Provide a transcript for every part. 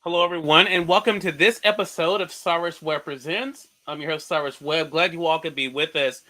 Hello, everyone, and welcome to this episode of Cyrus Webb Presents. I'm your host, Cyrus Webb. Glad you all could be with us.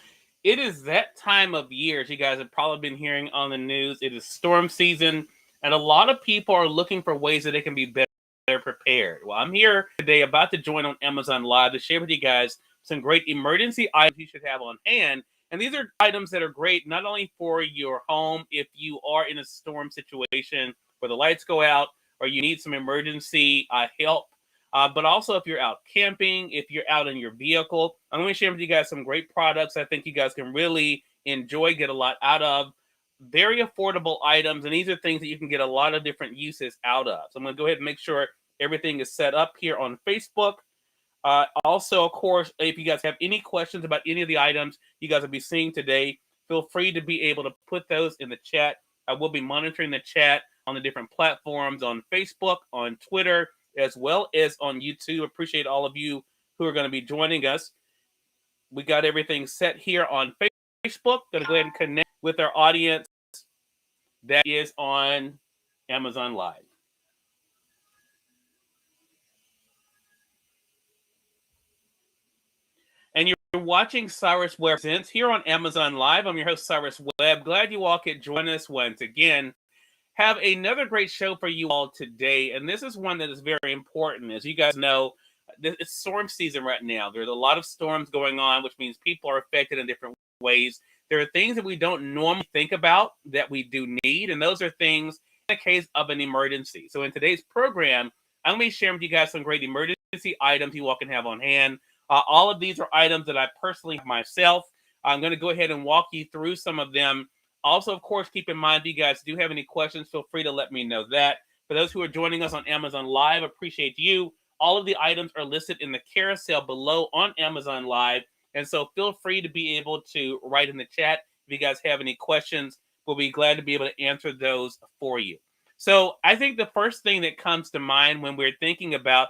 It is that time of year, as you guys have probably been hearing on the news. It is storm season, and a lot of people are looking for ways that they can be better prepared. Well, I'm here today about to join on Amazon Live to share with you guys some great emergency items you should have on hand. And these are items that are great not only for your home if you are in a storm situation where the lights go out, or you need some emergency help. But also, if you're out camping, if you're out in your vehicle, I'm going to share with you guys some great products I think you guys can really enjoy, get a lot out of. Very affordable items, and these are things that you can get a lot of different uses out of. So I'm going to go ahead and make sure everything is set up here on Facebook. Also, of course, if you guys have any questions about any of the items you guys will be seeing today, feel free to be able to put those in the chat. I will be monitoring the chat on the different platforms on Facebook, on Twitter, as well as on YouTube. Appreciate all of you who are going to be joining us. We got everything set here on Facebook. Going to go ahead and connect with our audience that is on Amazon Live. And you're watching Cyrus Webb Presents here on Amazon Live. I'm your host, Cyrus Webb. Glad you all could join us once again. Have another great show for you all today, and this is one that is very important. As you guys know, it's storm season right now. There's a lot of storms going on, which means people are affected in different ways. There are things that we don't normally think about that we do need, and those are things in the case of an emergency. So in today's program, I'm going to be sharing with you guys some great emergency items you all can have on hand. All of these are items that I personally have myself. I'm going to go ahead and walk you through some of them. Also, of course, keep in mind, if you guys do have any questions, feel free to let me know that. For those who are joining us on Amazon Live, appreciate you. All of the items are listed in the carousel below on Amazon Live. And so feel free to be able to write in the chat if you guys have any questions. We'll be glad to be able to answer those for you. So I think the first thing that comes to mind when we're thinking about,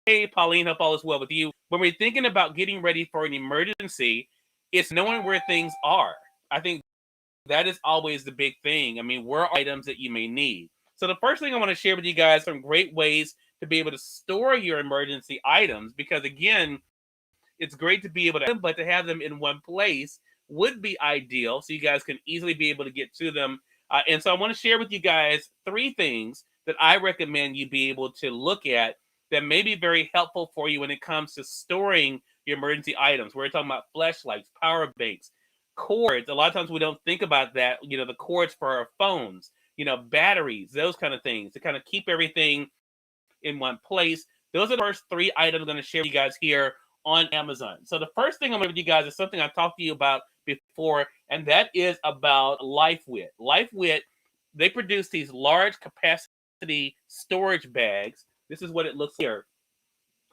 hey, Pauline, hope all is well with you. When we're thinking about getting ready for an emergency, it's knowing where things are. I think that is always the big thing. I mean, where are items that you may need? So the first thing I want to share with you guys some great ways to be able to store your emergency items, because again, it's great to be able to, but to have them in one place would be ideal, so you guys can easily be able to get to them. And so I want to share with you guys 3 things that I recommend you be able to look at that may be very helpful for you when it comes to storing your emergency items. We're talking about fleshlights, power banks, cords. A lot of times we don't think about that, the cords for our phones, batteries, those kind of things to kind of keep everything in one place. Those are the first 3 items I'm going to share with you guys here on Amazon. So the first thing I'm going to give you guys is something I talked to you about before, and that is about LifeWit. LifeWit, they produce these large capacity storage bags. This is what it looks here.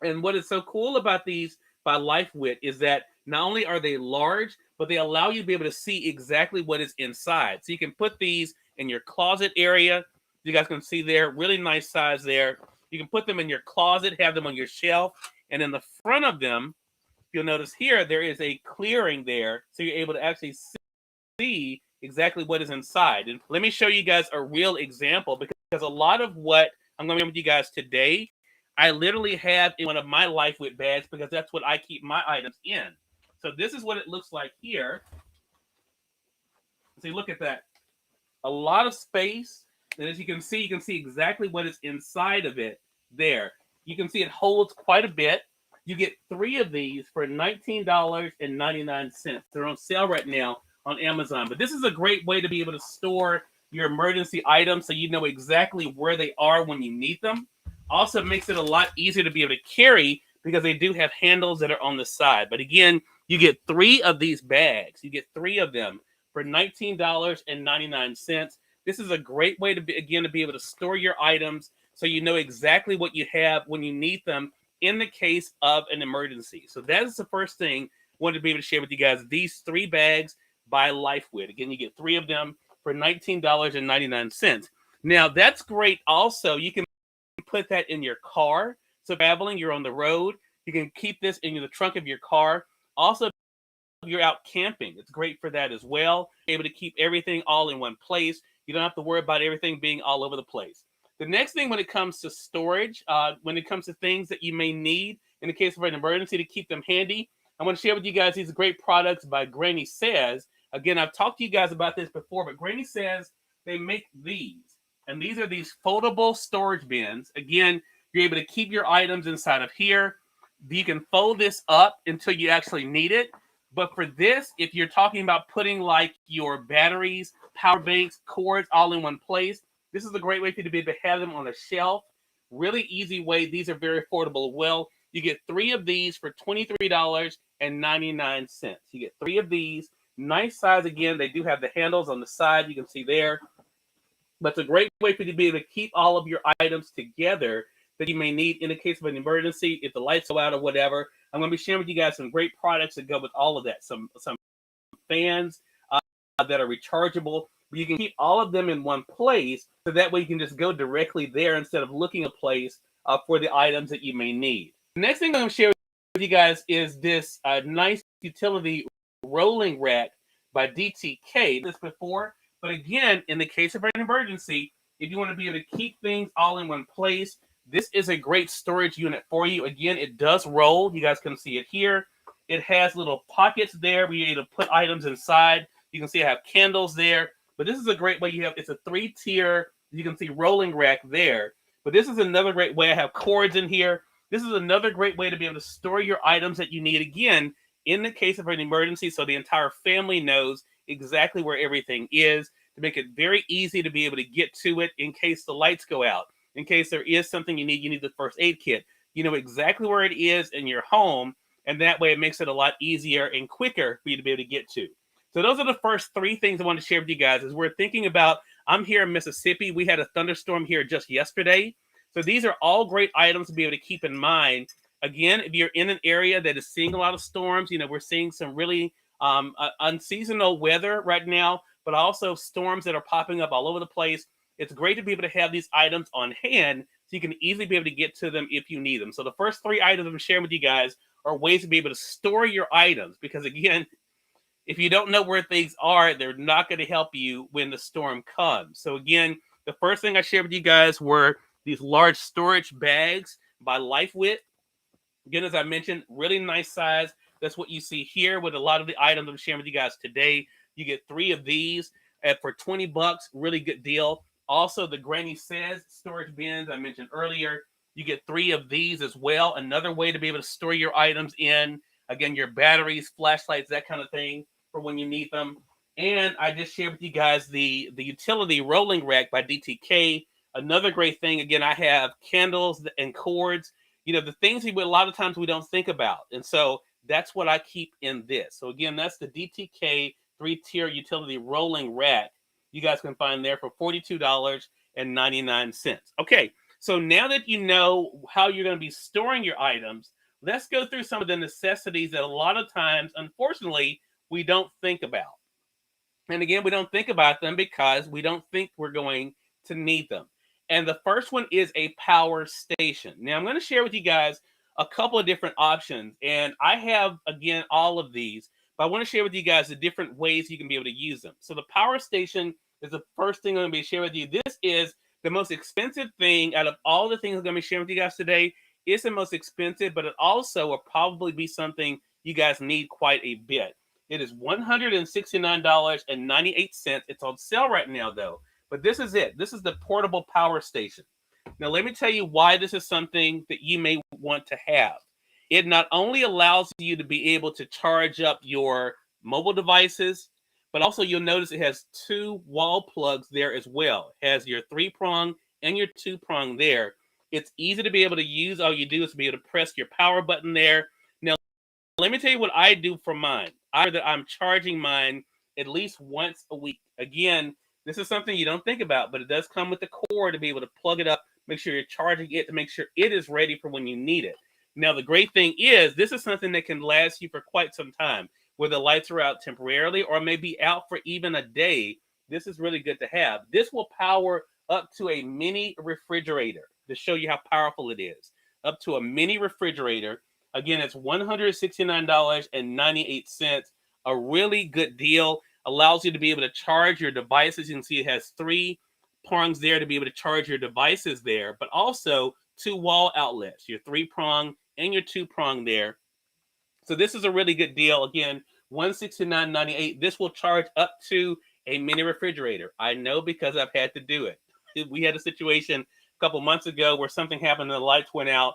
And what is so cool about these by LifeWit is that not only are they large, but they allow you to be able to see exactly what is inside. So you can put these in your closet area. You guys can see there, really nice size there. You can put them in your closet, have them on your shelf. And in the front of them, you'll notice here, there is a clearing there. So you're able to actually see exactly what is inside. And let me show you guys a real example, because a lot of what I'm going to be with you guys today, I literally have in one of my LifeWit bags, because that's what I keep my items in. So this is what it looks like here. So you look at that. A lot of space. And as you can see exactly what is inside of it there. You can see it holds quite a bit. You get 3 of these for $19.99. They're on sale right now on Amazon. But this is a great way to be able to store your emergency items so you know exactly where they are when you need them. Also makes it a lot easier to be able to carry, because they do have handles that are on the side. But again, you get 3 of these bags. You get 3 of them for $19.99. This is a great way to be able to store your items so you know exactly what you have when you need them in the case of an emergency. So that is the first thing I wanted to be able to share with you guys. These 3 bags by LifeWit. Again, you get 3 of them for $19.99. Now, that's great also. You can put that in your car. So traveling, you're on the road, you can keep this in the trunk of your car. Also, if you're out camping, it's great for that as well. You're able to keep everything all in one place. You don't have to worry about everything being all over the place. The next thing when it comes to storage, when it comes to things that you may need in the case of an emergency to keep them handy, I want to share with you guys these great products by Granny Says. Again, I've talked to you guys about this before, but Granny Says they make these. And these are these foldable storage bins. Again, you're able to keep your items inside of here. You can fold this up until you actually need it. But for this, if you're talking about putting like your batteries, power banks, cords all in one place, this is a great way for you to be able to have them on a shelf. Really easy way. These are very affordable as well. You get 3 of these for $23.99. You get 3 of these. Nice size. Again, they do have the handles on the side. You can see there. But it's a great way for you to be able to keep all of your items together that you may need in the case of an emergency, if the lights go out or whatever. I'm going to be sharing with you guys some great products that go with all of that. Some fans that are rechargeable. You can keep all of them in one place, so that way you can just go directly there instead of looking a place for the items that you may need. The next thing I'm going to share with you guys is this nice utility rolling rack by DTK. This before, but again, in the case of an emergency, if you want to be able to keep things all in one place, this is a great storage unit for you. Again, it does roll. You guys can see it here. It has little pockets there where you're able to put items inside. You can see I have candles there. But this is a great way. It's a 3-tier, you can see rolling rack there. But this is another great way. I have cords in here. This is another great way to be able to store your items that you need, again, in the case of an emergency, so the entire family knows exactly where everything is, to make it very easy to be able to get to it in case the lights go out, in case there is something you need the first aid kit. You know exactly where it is in your home, and that way it makes it a lot easier and quicker for you to be able to get to. So those are the first 3 things I want to share with you guys. As we're thinking about, I'm here in Mississippi. We had a thunderstorm here just yesterday. So these are all great items to be able to keep in mind. Again, if you're in an area that is seeing a lot of storms, we're seeing some really unseasonal weather right now, but also storms that are popping up all over the place. It's great to be able to have these items on hand so you can easily be able to get to them if you need them. So the first 3 items I'm sharing with you guys are ways to be able to store your items, because again, if you don't know where things are, they're not going to help you when the storm comes. So again, the first thing I shared with you guys were these large storage bags by LifeWit. Again, as I mentioned, really nice size. That's what you see here with a lot of the items I'm sharing with you guys today. You get 3 of these for $20. Really good deal. Also, the Granny Says storage bins I mentioned earlier. You get 3 of these as well. Another way to be able to store your items in. Again, your batteries, flashlights, that kind of thing for when you need them. And I just shared with you guys the utility rolling rack by DTK. Another great thing. Again, I have candles and cords. The things that a lot of times we don't think about. And so that's what I keep in this. So again, that's the DTK 3-tier utility rolling rack. You guys can find there for $42.99. Okay, so now that you know how you're going to be storing your items, let's go through some of the necessities that a lot of times, unfortunately, we don't think about. And again, we don't think about them because we don't think we're going to need them. And the first one is a power station. Now, I'm going to share with you guys a couple of different options. And I have, again, all of these. But I want to share with you guys the different ways you can be able to use them. So the power station is the first thing I'm going to be sharing with you. This is the most expensive thing out of all the things I'm going to be sharing with you guys today. It's the most expensive, but it also will probably be something you guys need quite a bit. It is $169.98. It's on sale right now, though. But this is it. This is the portable power station. Now, let me tell you why this is something that you may want to have. It not only allows you to be able to charge up your mobile devices, but also you'll notice it has 2 wall plugs there as well. It has your 3-prong and your 2-prong there. It's easy to be able to use. All you do is be able to press your power button there. Now, let me tell you what I do for mine. I'm charging mine at least once a week. Again, this is something you don't think about, but it does come with the cord to be able to plug it up, make sure you're charging it to make sure it is ready for when you need it. Now, the great thing is this is something that can last you for quite some time, whether the lights are out temporarily or maybe out for even a day. This is really good to have. This will power up to a mini refrigerator to show you how powerful it is. Up to a mini refrigerator. Again, it's $169.98. A really good deal. Allows you to be able to charge your devices. You can see it has 3 prongs there to be able to charge your devices there, but also 2 wall outlets, your 3-prong and your 2-prong there. So this is a really good deal. Again, $169.98. This will charge up to a mini refrigerator. I know because I've had to do it. We had a situation a couple months ago where something happened and the lights went out,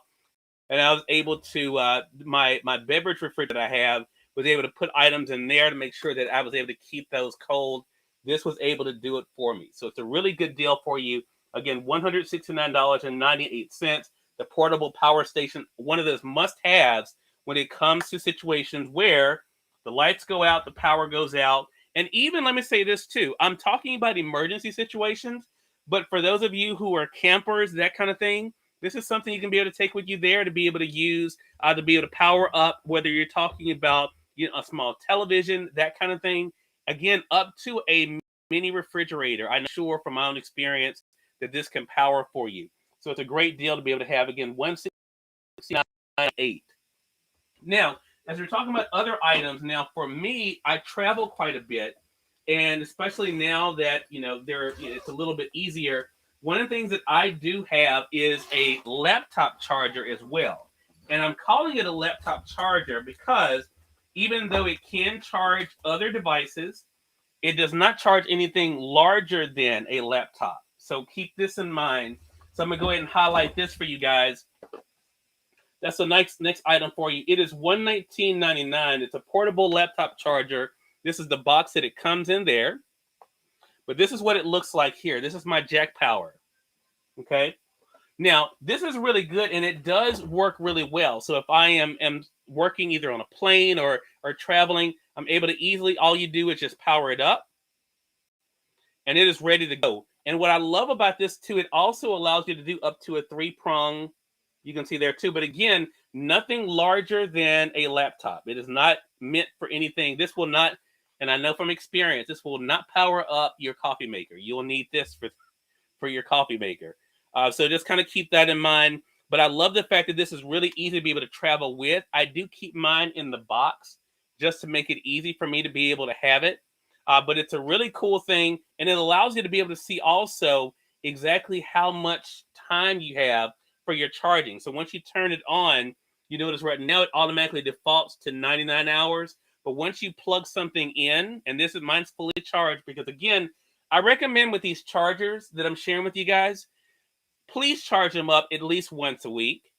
and I was able to my beverage refrigerator that I have was able to put items in there to make sure that I was able to keep those cold. This was able to do it for me. So it's a really good deal for you. Again, $169.98. The portable power station, one of those must-haves when it comes to situations where the lights go out, the power goes out. And even, let me say this too, I'm talking about emergency situations, but for those of you who are campers, that kind of thing, this is something you can be able to take with you there to be able to use, to be able to power up, whether you're talking about a small television, that kind of thing. Again, up to a mini refrigerator. I'm sure from my own experience that this can power for you. So it's a great deal to be able to have. Again, $169.98. Now, as we're talking about other items, now for me, I travel quite a bit, and especially now that it's a little bit easier. One of the things that I do have is a laptop charger as well, and I'm calling it a laptop charger because even though it can charge other devices, it does not charge anything larger than a laptop. So keep this in mind. So I'm gonna go ahead and highlight this for you guys. That's the next item for you. It is $119.99. It's a portable laptop charger. This is the box that it comes in there. But this is what it looks like here. This is my jack power. Okay. Now, this is really good, and it does work really well. So if I am working either on a plane or traveling, I'm able to easily, all you do is just power it up, and it is ready to go. And what I love about this too, it also allows you to do up to a 3-prong. You can see there too, but again, nothing larger than a laptop. It is not meant for anything. This will not, and I know from experience, this will not power up your coffee maker. You'll need this for your coffee maker. So just kind of keep that in mind. But I love the fact that this is really easy to be able to travel with. I do keep mine in the box just to make it easy for me to be able to have it. But it's a really cool thing, and it allows you to be able to see also exactly how much time you have for your charging. So once you turn it on, you notice right now it automatically defaults to 99 hours. But once you plug something in, and this is mine's fully charged, because again, I recommend with these chargers that I'm sharing with you guys, please charge them up at least once a week,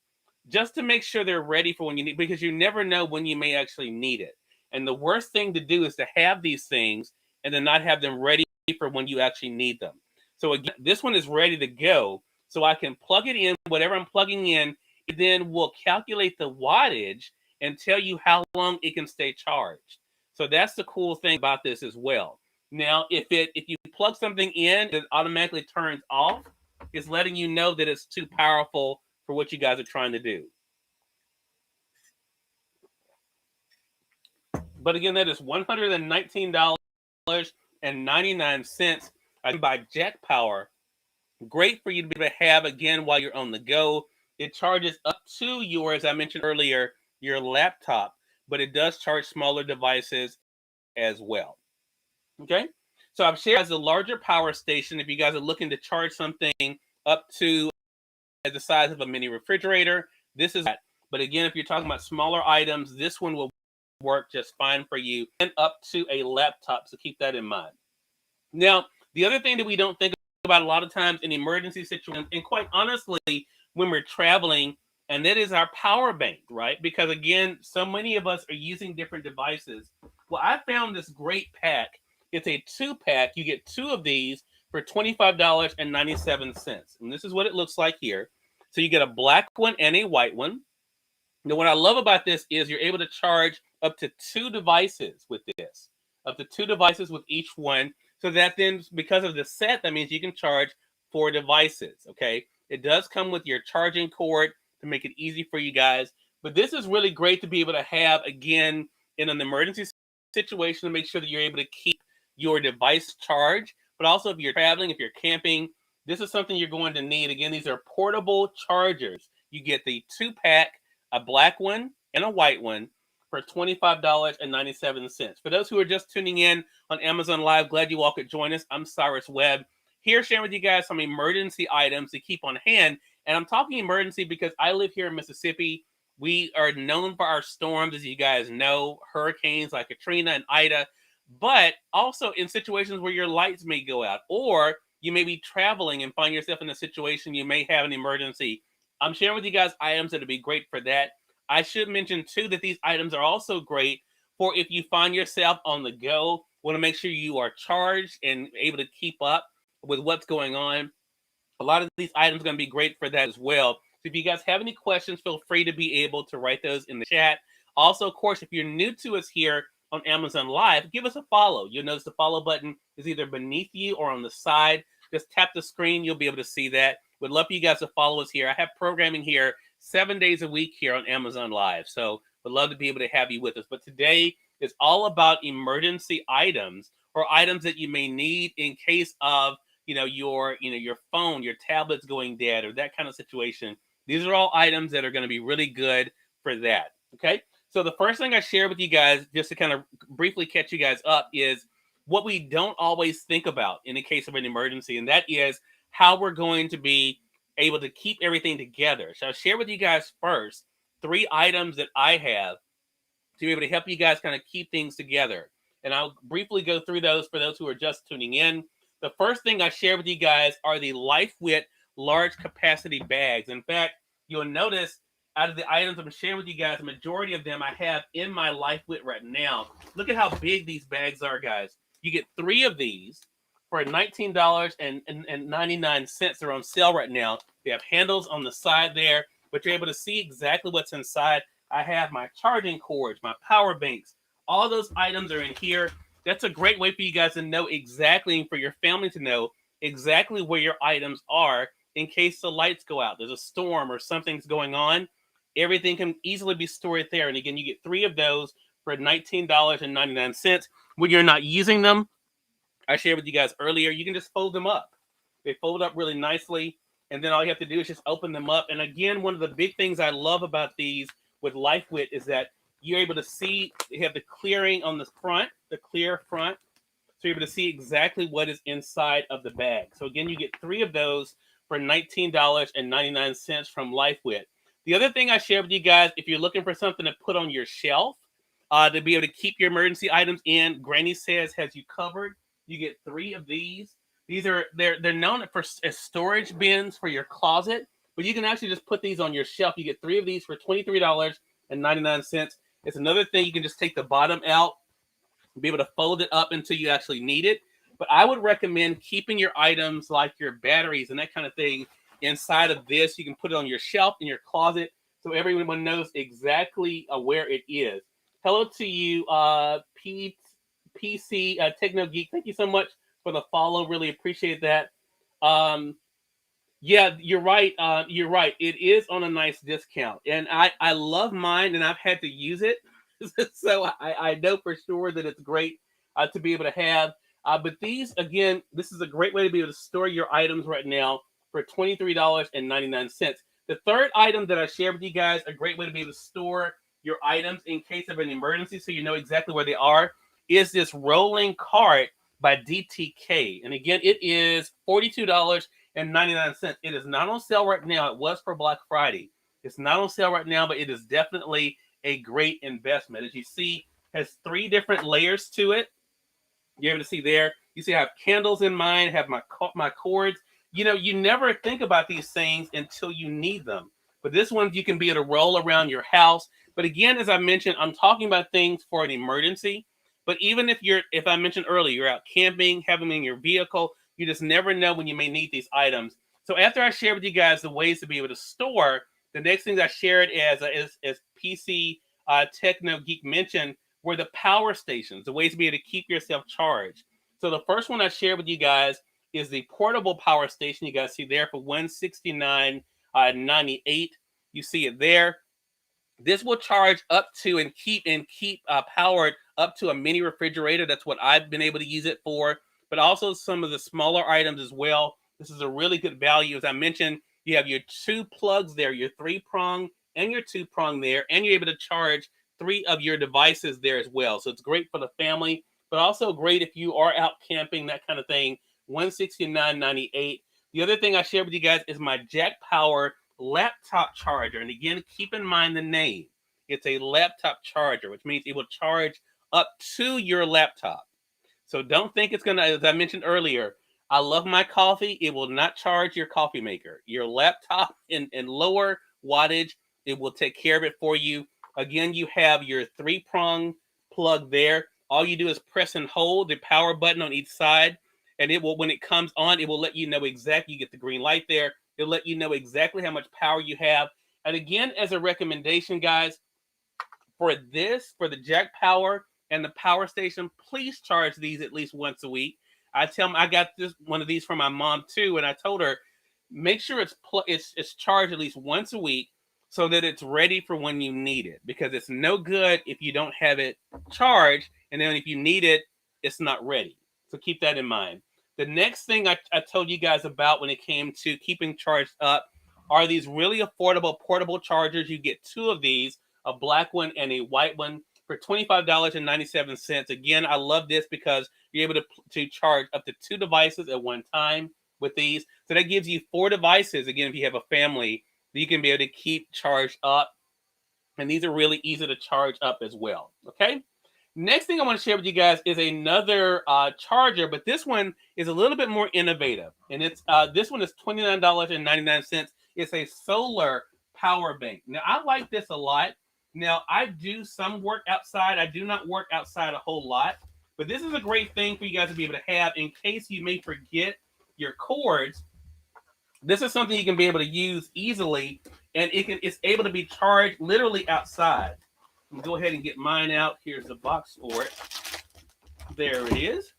just to make sure they're ready for when you need, because you never know when you may actually need it. And the worst thing to do is to have these things and then not have them ready for when you actually need them. So again, this one is ready to go. So I can plug it in, whatever I'm plugging in, it then will calculate the wattage and tell you how long it can stay charged. So that's the cool thing about this as well. Now, if you plug something in that automatically turns off, it's letting you know that it's too powerful for what you guys are trying to do. But again, that is $119.99 by Jack Power. Great for you to be able to have, again, while you're on the go. It charges up to your, as I mentioned earlier, your laptop, but it does charge smaller devices as well. Okay, so I've shared as a larger power station if you guys are looking to charge something up to the size of a mini refrigerator. This is that. But again, if you're talking about smaller items, this one will work just fine for you, and up to a laptop. So keep that in mind. Now, the other thing that we don't think about a lot of times in emergency situations, and quite honestly, when we're traveling, and that is our power bank, right? Because again, so many of us are using different devices. Well, I found this great pack. It's a 2-pack. You get 2 of these for $25.97. And this is what it looks like here. So you get a black one and a white one. Now, what I love about this is you're able to charge up to 2 devices with this, up to 2 devices with each one. So that then, because of the set, that means you can charge 4 devices, okay? It does come with your charging cord to make it easy for you guys. But this is really great to be able to have, again, in an emergency situation, to make sure that you're able to keep your device charged. But also if you're traveling, if you're camping, this is something you're going to need. Again, these are portable chargers. You get the 2-pack, a black one and a white one, for $25.97. For those who are just tuning in on Amazon Live, glad you all could join us. I'm Cyrus Webb, here sharing with you guys some emergency items to keep on hand. And I'm talking emergency because I live here in Mississippi. We are known for our storms, as you guys know, hurricanes like Katrina and Ida, but also in situations where your lights may go out, or you may be traveling and find yourself in a situation you may have an emergency. I'm sharing with you guys items that would be great for that. I should mention too that these items are also great for if you find yourself on the go, want to make sure you are charged and able to keep up with what's going on. A lot of these items are going to be great for that as well. So if you guys have any questions, feel free to be able to write those in the chat. Also, of course, if you're new to us here on Amazon Live, give us a follow. You'll notice the follow button is either beneath you or on the side. Just tap the screen. You'll be able to see that. Would love for you guys to follow us here. I have programming here 7 days a week here on Amazon Live. So would love to be able to have you with us. But today is all about emergency items or items that you may need in case of your phone, your tablet's going dead or that kind of situation. These are all items that are going to be really good for that. Okay. So the first thing I share with you guys, just to kind of briefly catch you guys up, is what we don't always think about in the case of an emergency. And that is how we're going to be able to keep everything together. So I'll share with you guys first 3 items that I have to be able to help you guys kind of keep things together. And I'll briefly go through those for those who are just tuning in. The first thing I share with you guys are the LifeWit large capacity bags. In fact, you'll notice out of the items I'm sharing with you guys, the majority of them I have in my LifeWit right now. Look at how big these bags are, guys. You get 3 of these for $19.99. They're on sale right now. They have handles on the side there, but you're able to see exactly what's inside. I have my charging cords, my power banks. All those items are in here. That's a great way for you guys to know exactly, and for your family to know exactly where your items are in case the lights go out. There's a storm or something's going on. Everything can easily be stored there. And again, you get 3 of those for $19.99. When you're not using them, I shared with you guys earlier, you can just fold them up. They fold up really nicely. And then all you have to do is just open them up. And again, one of the big things I love about these with LifeWit is that you're able to see, you have the clearing on the front, the clear front. So you're able to see exactly what is inside of the bag. So again, you get 3 of those for $19.99 from LifeWit. The other thing I shared with you guys, if you're looking for something to put on your shelf, to be able to keep your emergency items in, Granny Says has you covered. You get 3 of these. These are, they're known as storage bins for your closet, but you can actually just put these on your shelf. You get 3 of these for $23.99. It's another thing, you can just take the bottom out, be able to fold it up until you actually need it. But I would recommend keeping your items like your batteries and that kind of thing inside of this. You can put it on your shelf in your closet so everyone knows exactly where it is. Hello to you, PC Techno Geek. Thank you so much for the follow. Really appreciate that. Yeah, you're right. You're right. It is on a nice discount, and I love mine, and I've had to use it, so I know for sure that it's great to be able to have. But these, again, this is a great way to be able to store your items right now for $23.99. The third item that I share with you guys, a great way to be able to store your items in case of an emergency, so you know exactly where they are, is this rolling cart by DTK, and again, it is $42.99. It is not on sale right now. It was for Black Friday. It's not on sale right now, but it is definitely a great investment. As you see, it has 3 different layers to it. You're able to see there. You see I have candles in mine, have my cords. You know, you never think about these things until you need them. But this one, you can be able to roll around your house. But again, as I mentioned, I'm talking about things for an emergency. But even if I mentioned earlier, you're out camping, have them in your vehicle, you just never know when you may need these items. So after I share with you guys the ways to be able to store, the next things I shared as PC Techno Geek mentioned were the power stations, the ways to be able to keep yourself charged. So the first one I shared with you guys is the portable power station. You guys see there for $169.98. You see it there. This will charge up to and keep powered up to a mini refrigerator. That's what I've been able to use it for, but also some of the smaller items as well. This is a really good value. As I mentioned, you have your 2 plugs there, your 3-prong and your 2-prong there, and you're able to charge 3 of your devices there as well. So it's great for the family, but also great if you are out camping, that kind of thing, $169.98. The other thing I shared with you guys is my Jack Power laptop charger. And again, keep in mind the name. It's a laptop charger, which means it will charge up to your laptop. So don't think it's going to, as I mentioned earlier, I love my coffee. It will not charge your coffee maker. Your laptop in lower wattage, it will take care of it for you. Again, you have your 3-prong plug there. All you do is press and hold the power button on each side. And it will, when it comes on, it will let you know exactly, you get the green light there. It'll let you know exactly how much power you have. And again, as a recommendation, guys, for this, for the Jack Power and the Power Station, please charge these at least once a week. I tell them, I got this one of these from my mom too, and I told her, make sure it's charged at least once a week so that it's ready for when you need it. Because it's no good if you don't have it charged, and then if you need it, it's not ready. So keep that in mind. The next thing I told you guys about when it came to keeping charged up are these really affordable portable chargers. You get 2 of these, a black one and a white one, for $25.97. Again, I love this because you're able to charge up to 2 devices at one time with these. So that gives you 4 devices, again, if you have a family, that you can be able to keep charged up. And these are really easy to charge up as well, okay? Next thing I want to share with you guys is another charger, but this one is a little bit more innovative. And it's this one is $29.99. It's a solar power bank. Now, I like this a lot. Now, I do some work outside. I do not work outside a whole lot. But this is a great thing for you guys to be able to have in case you may forget your cords. This is something you can be able to use easily, and it's able to be charged literally outside. Go ahead and get mine out. Here's the box for it. There it is.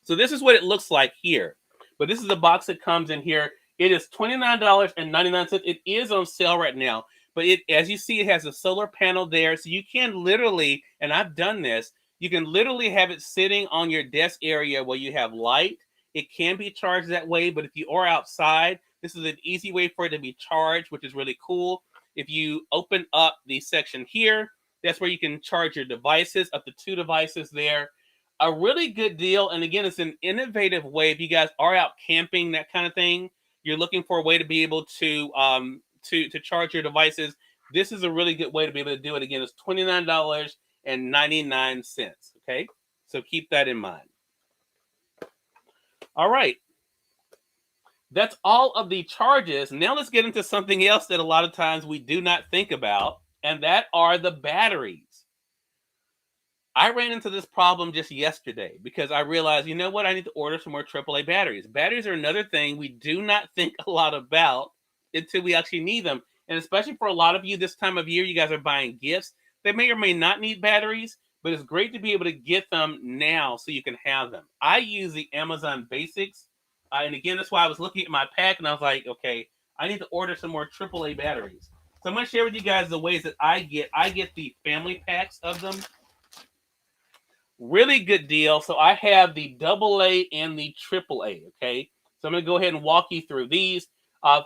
So this is what it looks like here. But this is the box that comes in here. It is $29.99. It is on sale right now. But as you see, it has a solar panel there. So you can literally, and I've done this, you can literally have it sitting on your desk area where you have light. It can be charged that way. But if you are outside, this is an easy way for it to be charged, which is really cool. If you open up the section here, that's where you can charge your devices, up to 2 devices there. A really good deal. And again, it's an innovative way. If you guys are out camping, that kind of thing, you're looking for a way to be able to charge your devices, this is a really good way to be able to do it. Again, it's $29.99. Okay, so keep that in mind. All right. That's all of the charges. Now let's get into something else that a lot of times we do not think about, and that are the batteries. I ran into this problem just yesterday because I realized, you know what, I need to order some more AAA batteries. Batteries are another thing we do not think a lot about until we actually need them. And especially for a lot of you this time of year, you guys are buying gifts. They may or may not need batteries, but it's great to be able to get them now so you can have them. I use the Amazon Basics. And again, that's why I was looking at my pack and I was like, okay, I need to order some more AAA batteries. So I'm going to share with you guys the ways that I get the family packs of them. Really good deal. So I have the AA and the AAA, okay? So I'm going to go ahead and walk you through these.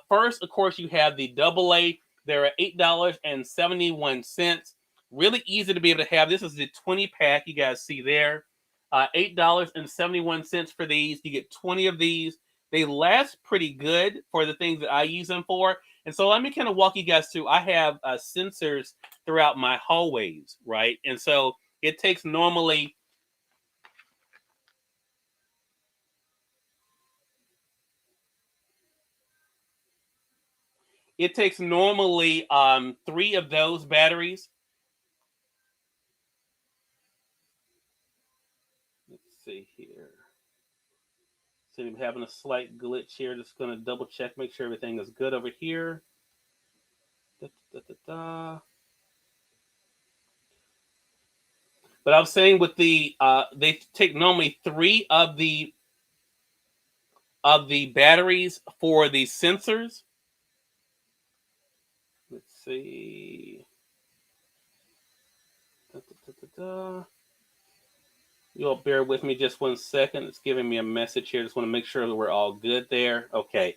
First, of course, you have the AA. They're at $8.71. Really easy to be able to have. This is the 20 pack you guys see there. $8.71 for these. You get 20 of these. They last pretty good for the things that I use them for. And so let me kind of walk you guys through. I have sensors throughout my hallways, right? And so it takes normally three of those batteries. Let's see here. So I'm having a slight glitch here. Just going to double check, make sure everything is good over here. But I was saying with the they take normally 3 of the batteries for the sensors. Let's see. You'll bear with me just 1 second. It's giving me a message here. Just want to make sure that we're all good there. Okay.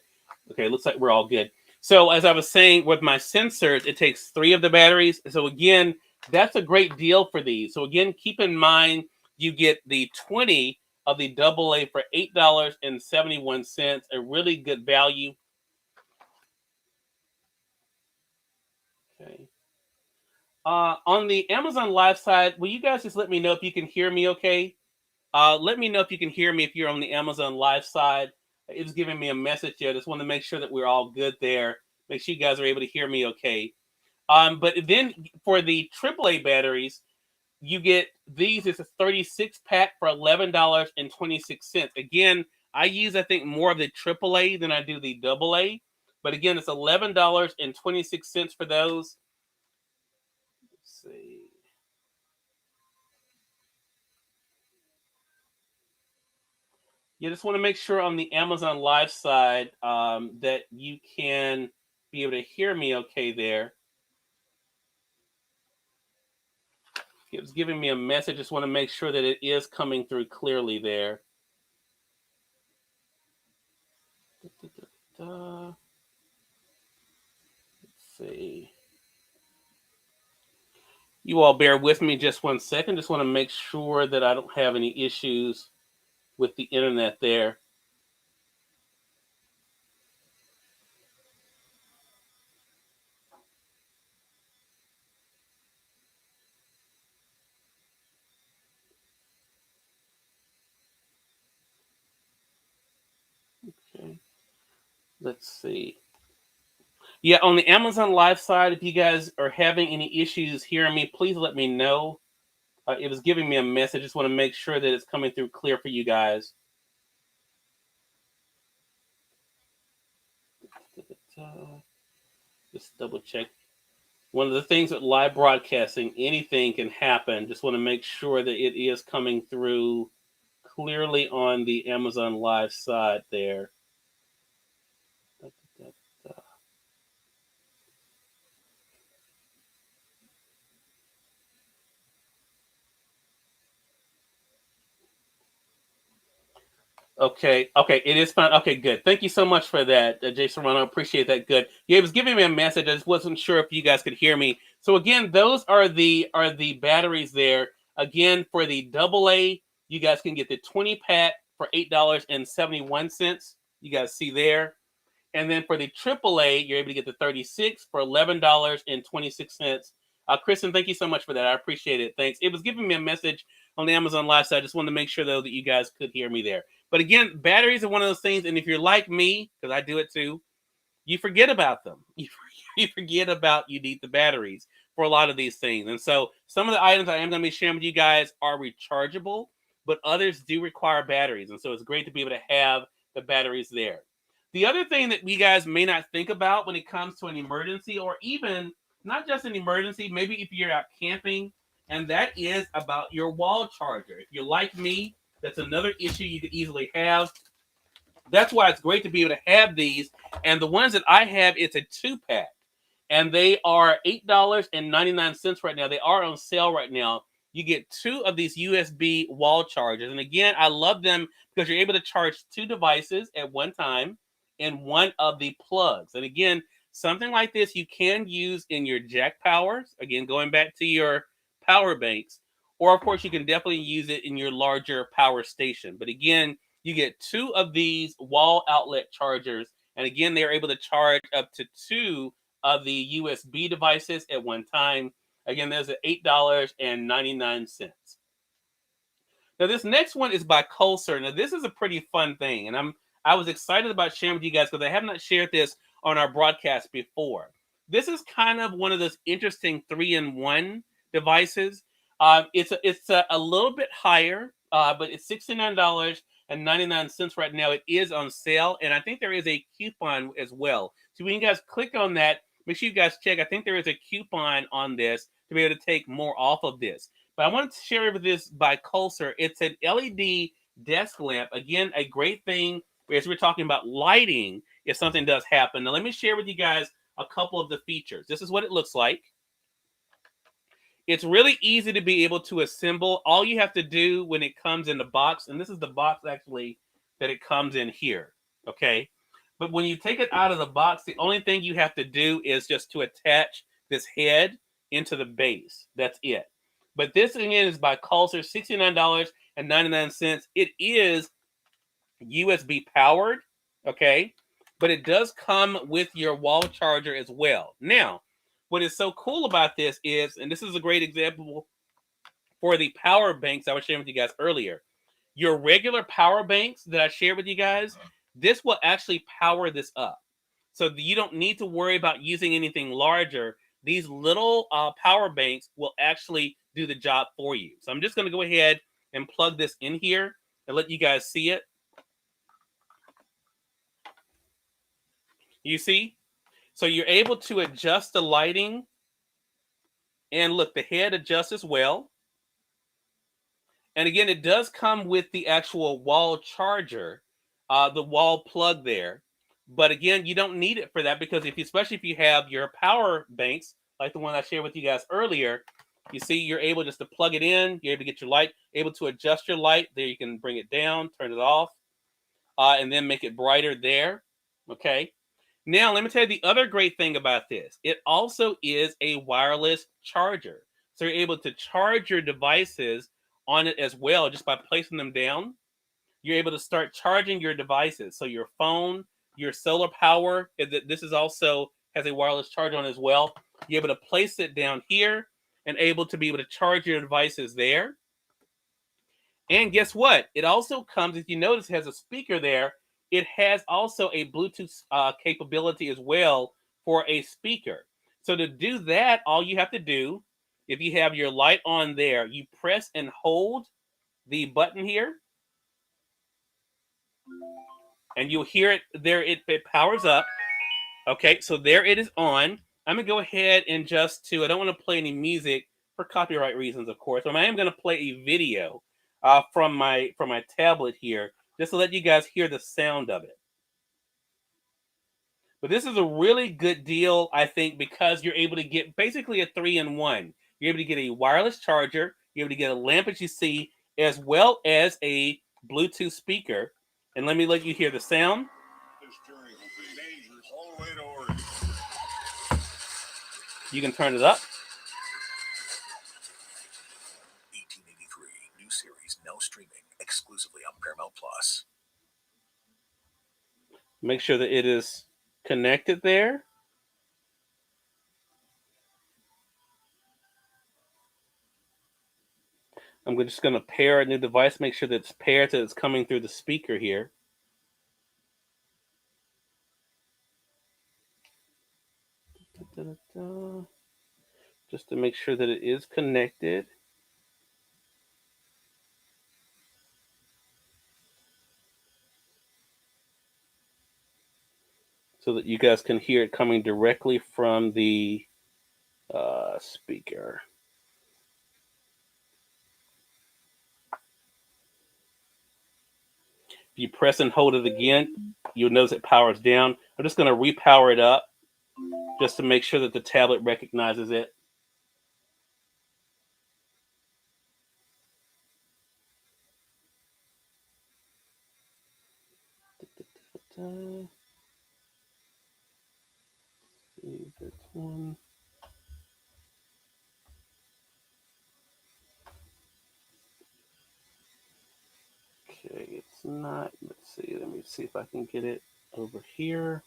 Okay, looks like we're all good. So as I was saying, with my sensors, it takes 3 of the batteries. So again, that's a great deal for these. So again, keep in mind, you get the 20 of the AA for $8.71. A really good value. Okay. On the Amazon Live side, will you guys just let me know if you can hear me okay? Let me know if you can hear me if you're on the Amazon Live side. It's giving me a message here. I just want to make sure that we're all good there. Make sure you guys are able to hear me okay. But then for the AAA batteries, you get these. It's a 36 pack for $11.26. Again, I use, I think, more of the AAA than I do the AA. But again, it's $11.26 for those. Let's see. You just want to make sure on the Amazon Live side that you can be able to hear me okay there. It was giving me a message. Just want to make sure that it is coming through clearly there. Let's see. You all bear with me just 1 second. Just want to make sure that I don't have any issues with the internet there. Okay. Let's see. Yeah, on the Amazon Live side, if you guys are having any issues hearing me, please let me know. It was giving me a message. Just want to make sure that it's coming through clear for you guys. Just double check. One of the things with live broadcasting, anything can happen. Just want to make sure that it is coming through clearly on the Amazon Live side there. Okay, it is fine. Okay, good. Thank you so much for that, Jason Romano. Appreciate that. Good. Yeah, it was giving me a message. I just wasn't sure if you guys could hear me. So again, those are the batteries there. Again, for the AA, you guys can get the 20 pack for $8.71. You guys see there. And then for the AAA, you're able to get the 36 for $11.26. Kristen, thank you so much for that. I appreciate it. Thanks. It was giving me a message on the Amazon Live side. I just wanted to make sure, though, that you guys could hear me there. But again, batteries are one of those things. And if you're like me, because I do it too, you forget about them. You forget about you need the batteries for a lot of these things. And so some of the items I am going to be sharing with you guys are rechargeable, but others do require batteries. And so it's great to be able to have the batteries there. The other thing that we guys may not think about when it comes to an emergency, or even not just an emergency, maybe if you're out camping, and that is about your wall charger. If you're like me, that's another issue you could easily have. That's why it's great to be able to have these. And the ones that I have, it's a 2-pack. And they are $8.99 right now. They are on sale right now. You get 2 of these USB wall chargers. And again, I love them because you're able to charge 2 devices at one time in one of the plugs. And again, something like this you can use in your jack powers. Again, going back to your power banks. Or, of course, you can definitely use it in your larger power station. But again, you get 2 of these wall outlet chargers. And again, they're able to charge up to 2 of the USB devices at one time. Again, there's at $8.99. Now, this next one is by Colser. Now, this is a pretty fun thing, and I was excited about sharing with you guys because I have not shared this on our broadcast before. This is kind of one of those interesting 3-in-1 devices. It's a little bit higher, but it's $69.99 right now. It is on sale, and I think there is a coupon as well. So when you guys click on that, make sure you guys check. I think there is a coupon on this to be able to take more off of this. But I wanted to share with this by Colser. It's an LED desk lamp. Again, a great thing as we're talking about lighting if something does happen. Now, let me share with you guys a couple of the features. This is what it looks like. It's really easy to be able to assemble. All you have to do when it comes in the box, and this is the box actually that it comes in here, okay? But when you take it out of the box, the only thing you have to do is just to attach this head into the base. That's it. But this, again, is by Colser, $69.99. It is USB powered, okay? But it does come with your wall charger as well. Now, what is so cool about this is, and this is a great example for the power banks I was sharing with you guys earlier. Your regular power banks that I shared with you guys, this will actually power this up. So you don't need to worry about using anything larger. These little power banks will actually do the job for you. So I'm just going to go ahead and plug this in here and let you guys see it. You see? So you're able to adjust the lighting. And look, the head adjusts as well. And again, it does come with the actual wall charger, the wall plug there. But again, you don't need it for that because especially if you have your power banks, like the one I shared with you guys earlier, you see you're able just to plug it in, you're able to get your light, able to adjust your light. There you can bring it down, turn it off, and then make it brighter there, okay? Now, let me tell you the other great thing about this. It also is a wireless charger. So you're able to charge your devices on it as well just by placing them down. You're able to start charging your devices. So your phone, your solar power, this is also has a wireless charger on as well. You're able to place it down here and able to be able to charge your devices there. And guess what? It also comes, if you notice, it has a speaker there. It has also a Bluetooth capability as well for a speaker. So to do that, all you have to do, if you have your light on there, you press and hold the button here. And you'll hear it there. It powers up. Okay, so there it is on. I'm going to go ahead and I don't want to play any music for copyright reasons, of course. But I am going to play a video from my tablet here, just to let you guys hear the sound of it. But this is a really good deal, I think, because you're able to get basically a 3-in-1. You're able to get a wireless charger, you're able to get a lamp, as you see, as well as a Bluetooth speaker. And let me let you hear the sound. This journey will be dangerous all the way to Oregon. You can turn it up. 1883, new series, now streaming exclusively on Paramount Plus. Make sure that it is connected there. I'm just going to pair a new device, make sure that it's paired so it's coming through the speaker here. Just to make sure that it is connected. So that you guys can hear it coming directly from the speaker. If you press and hold it again, you'll notice it powers down. I'm just going to repower it up just to make sure that the tablet recognizes it. This one. Okay, it's not. Let's see. Let me see if I can get it over here.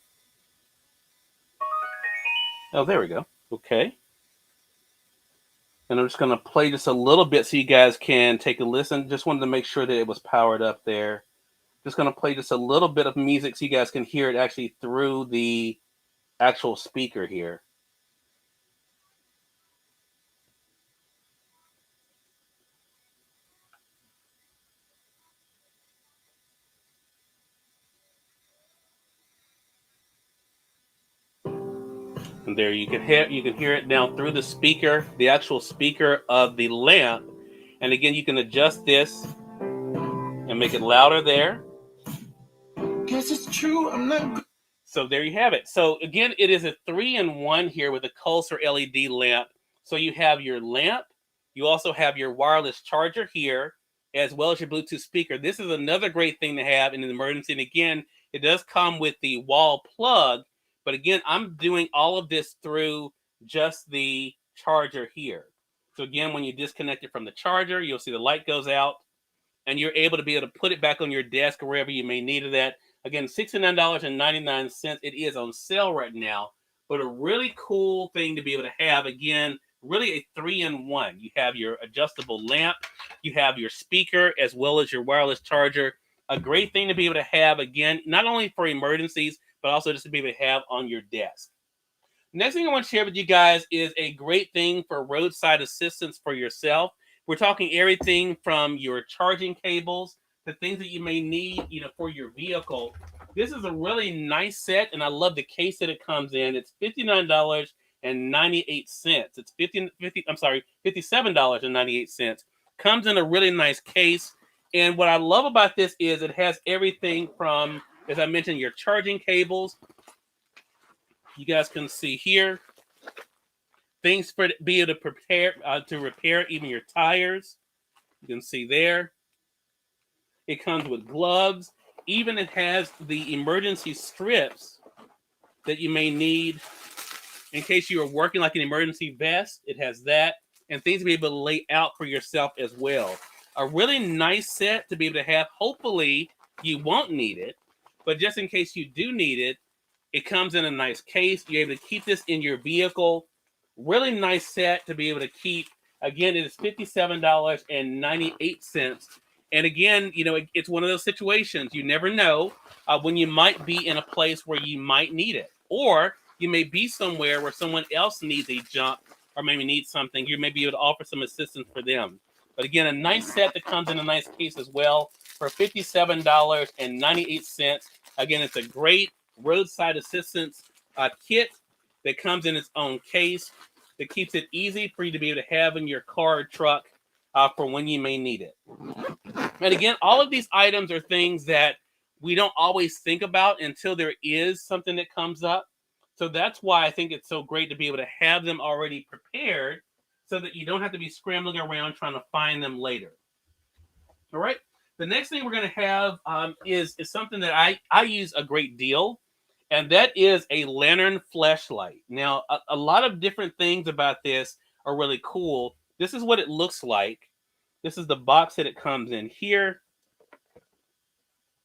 Oh, there we go. Okay. And I'm just going to play just a little bit so you guys can take a listen. Just wanted to make sure that it was powered up there. Just going to play just a little bit of music so you guys can hear it actually through the actual speaker here. And there you can hear it now through the speaker, the actual speaker of the lamp. And again, you can adjust this and make it louder there. Guess it's true. I'm not. So there you have it. So again, it is a 3-in-1 here with a Pulsar LED lamp. So you have your lamp, you also have your wireless charger here, as well as your Bluetooth speaker. This is another great thing to have in an emergency. And again, it does come with the wall plug. But again, I'm doing all of this through just the charger here. So again, when you disconnect it from the charger, you'll see the light goes out. and you're able to put it back on your desk or wherever you may need it at. Again, $69.99. It is on sale right now, but a really cool thing to be able to have. Again, really a 3-in-1. You have your adjustable lamp, you have your speaker, as well as your wireless charger. A great thing to be able to have, again, not only for emergencies, but also just to be able to have on your desk. Next thing I want to share with you guys is a great thing for roadside assistance for yourself. We're talking everything from your charging cables to things that you may need, for your vehicle. This is a really nice set, and I love the case that it comes in. It's $59.98. It's $57.98. Comes in a really nice case. And what I love about this is it has everything from, as I mentioned, your charging cables. You guys can see here things for be able to prepare to repair even your tires. You can see there. It comes with gloves. Even it has the emergency strips that you may need in case you are working like an emergency vest. It has that, and things to be able to lay out for yourself as well. A really nice set to be able to have. Hopefully you won't need it, but just in case you do need it, it comes in a nice case. You're able to keep this in your vehicle. Really nice set to be able to keep. Again, it is $57.98. And again, it's one of those situations. You never know when you might be in a place where you might need it. Or you may be somewhere where someone else needs a jump or maybe needs something. You may be able to offer some assistance for them. But again, a nice set that comes in a nice case as well for $57.98. Again, it's a great roadside assistance kit that comes in its own case that keeps it easy for you to be able to have in your car or truck for when you may need it. And again, all of these items are things that we don't always think about until there is something that comes up. So that's why I think it's so great to be able to have them already prepared so that you don't have to be scrambling around trying to find them later. All right. The next thing we're going to have is something that I use a great deal, and that is a lantern fleshlight. Now, a lot of different things about this are really cool. This is what it looks like. This is the box that it comes in here.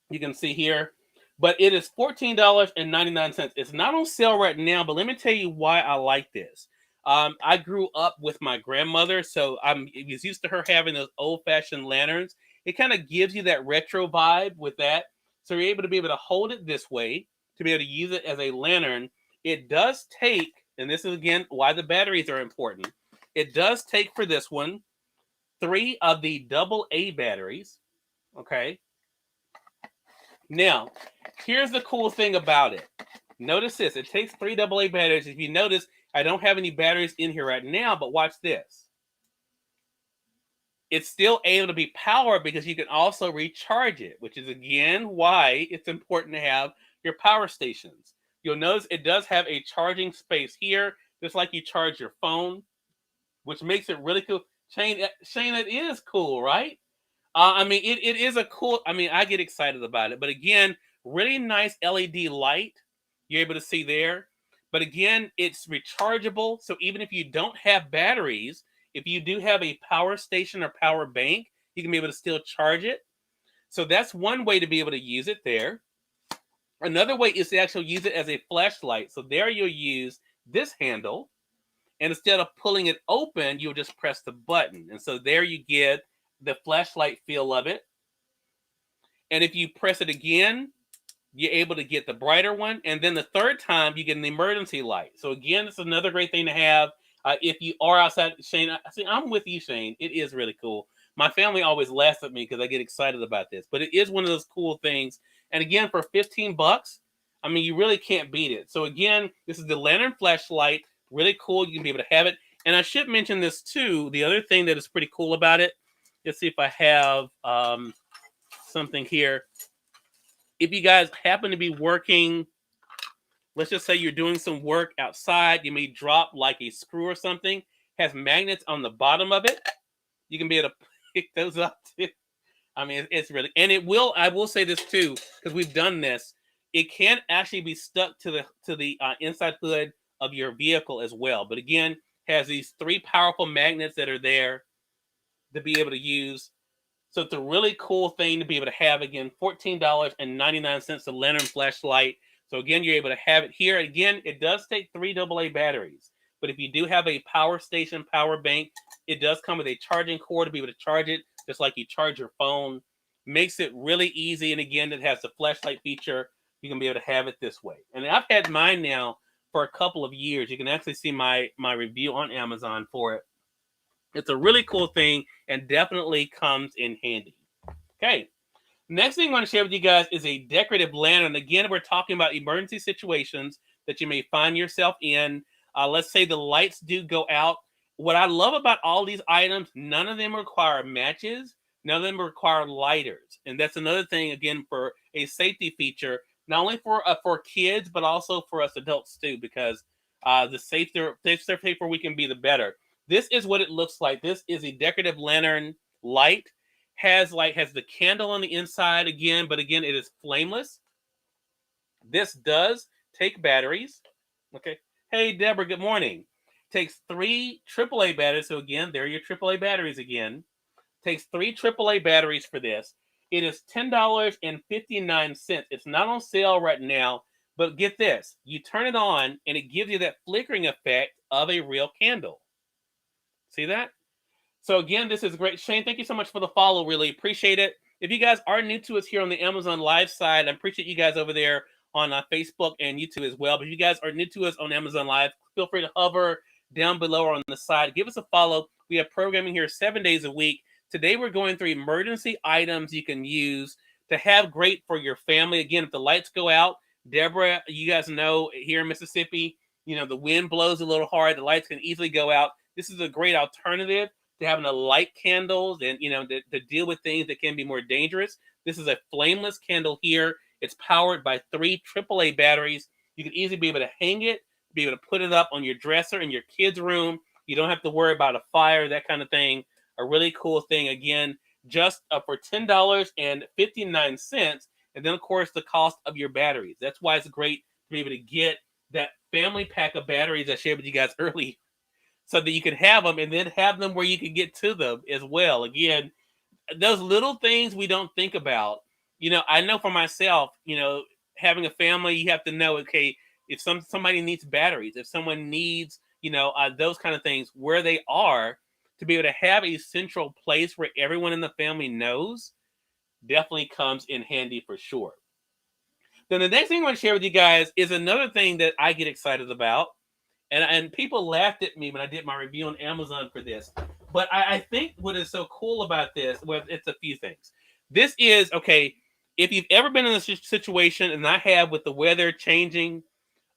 You can see here. But it is $14.99. It's not on sale right now, but let me tell you why I like this. I grew up with my grandmother, so I was used to her having those old-fashioned lanterns. It kind of gives you that retro vibe with that. So you're able to hold it this way, to be able to use it as a lantern. It does take, and this is again why the batteries are important. It does take for this one 3 of the Aaa batteries. Okay. Now, here's the cool thing about it. Notice this. It takes 3 Aaa batteries. If you notice, I don't have any batteries in here right now, but watch this. It's still able to be powered because you can also recharge it, which is, again, why it's important to have your power stations. You'll notice it does have a charging space here, just like you charge your phone, which makes it really cool. Shane, it is cool, right? It is a cool, I get excited about it. But again, really nice LED light you're able to see there. But again, it's rechargeable. So even if you don't have batteries, if you do have a power station or power bank, you can be able to still charge it. So that's one way to be able to use it there. Another way is to actually use it as a flashlight. So there you'll use this handle. And instead of pulling it open, you'll just press the button. And so there you get the flashlight feel of it. And if you press it again, you're able to get the brighter one. And then the third time, you get an emergency light. So again, it's another great thing to have if you are outside. Shane, I'm with you, Shane. It is really cool. My family always laughs at me because I get excited about this. But it is one of those cool things. And again, for $15, you really can't beat it. So again, this is the lantern flashlight. Really cool. You can be able to have it. And I should mention this too. The other thing that is pretty cool about it. Let's see if I have something here. If you guys happen to be working, let's just say you're doing some work outside, you may drop like a screw or something, has magnets on the bottom of it. You can be able to pick those up too. It's really, and it will, I will say this too, because we've done this. It can actually be stuck to the inside hood of your vehicle as well. But again, has these 3 powerful magnets that are there to be able to use. So it's a really cool thing to be able to have. Again, $14.99, the Lantern Fleshlight. So again, you're able to have it here. Again, it does take 3 AA batteries. But if you do have a power station, power bank, it does come with a charging cord to be able to charge it, just like you charge your phone. Makes it really easy. And again, it has the flashlight feature. You can be able to have it this way. And I've had mine now for a couple of years. You can actually see my review on Amazon for it. It's a really cool thing and definitely comes in handy. Okay. Next thing I want to share with you guys is a decorative lantern. Again, we're talking about emergency situations that you may find yourself in. Let's say the lights do go out. What I love about all these items, none of them require matches. None of them require lighters. And that's another thing, again, for a safety feature, not only for kids, but also for us adults too, because the safer we can be, the better. This is what it looks like. This is a decorative lantern light. Has the candle on the inside again, but again, it is flameless. This does take batteries. Okay. Hey, Deborah, good morning. Takes 3 AAA batteries. So again, there are your AAA batteries again. Takes 3 AAA batteries for this. It is $10.59. It's not on sale right now, but get this. You turn it on, and it gives you that flickering effect of a real candle. See that? So again, this is great. Shane, thank you so much for the follow. Really appreciate it. If you guys are new to us here on the Amazon Live side, I appreciate you guys over there on Facebook and YouTube as well. But if you guys are new to us on Amazon Live, feel free to hover down below or on the side. Give us a follow. We have programming here 7 days a week. Today, we're going through emergency items you can use to have great for your family. Again, if the lights go out, Deborah, you guys know here in Mississippi, the wind blows a little hard. The lights can easily go out. This is a great alternative to having to light candles and, to deal with things that can be more dangerous. This is a flameless candle here. It's powered by 3 AAA batteries. You can easily be able to hang it, be able to put it up on your dresser in your kids' room. You don't have to worry about a fire, that kind of thing. A really cool thing, again, just for $10.59. And then, of course, the cost of your batteries. That's why it's great to be able to get that family pack of batteries I shared with you guys earlier, so that you can have them and then have them where you can get to them as well. Again, those little things we don't think about. I know for myself, having a family, you have to know, okay, if somebody needs batteries, if someone needs, those kind of things, where they are, to be able to have a central place where everyone in the family knows, definitely comes in handy for sure. Then the next thing I want to share with you guys is another thing that I get excited about. And people laughed at me when I did my review on Amazon for this. But I think what is so cool about this, well, it's a few things. This is, okay, if you've ever been in a situation, and I have, with the weather changing,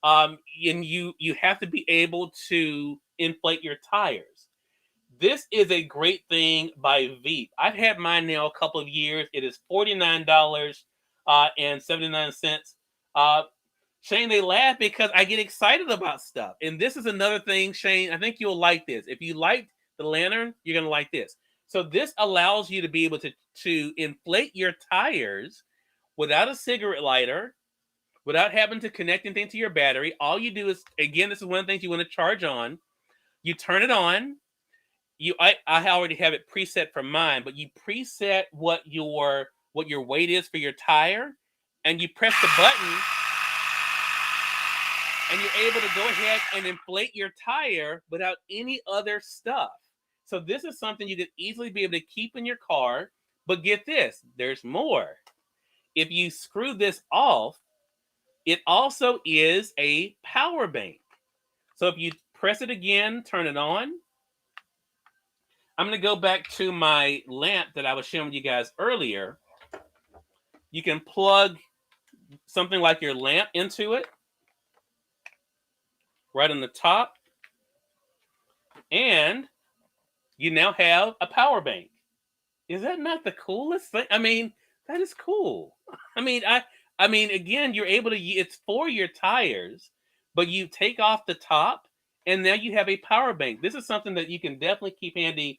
and you have to be able to inflate your tires. This is a great thing by Veep. I've had mine now a couple of years. It is $49.79. Shane, they laugh because I get excited about stuff. And this is another thing, Shane, I think you'll like this. If you liked the lantern, you're going to like this. So this allows you to be able to inflate your tires without a cigarette lighter, without having to connect anything to your battery. All you do is, again, this is one of the things you want to charge on. You turn it on. I already have it preset for mine, but you preset what your weight is for your tire, and you press the button, and you're able to go ahead and inflate your tire without any other stuff. So this is something you could easily be able to keep in your car. But get this, there's more. If you screw this off, it also is a power bank. So if you press it again, turn it on. I'm going to go back to my lamp that I was showing you guys earlier. You can plug something like your lamp into it right on the top, and you now have a power bank. Is that not the coolest thing? I mean, that is cool. I mean, again, you're able to, it's for your tires, but you take off the top, and now you have a power bank. This is something that you can definitely keep handy.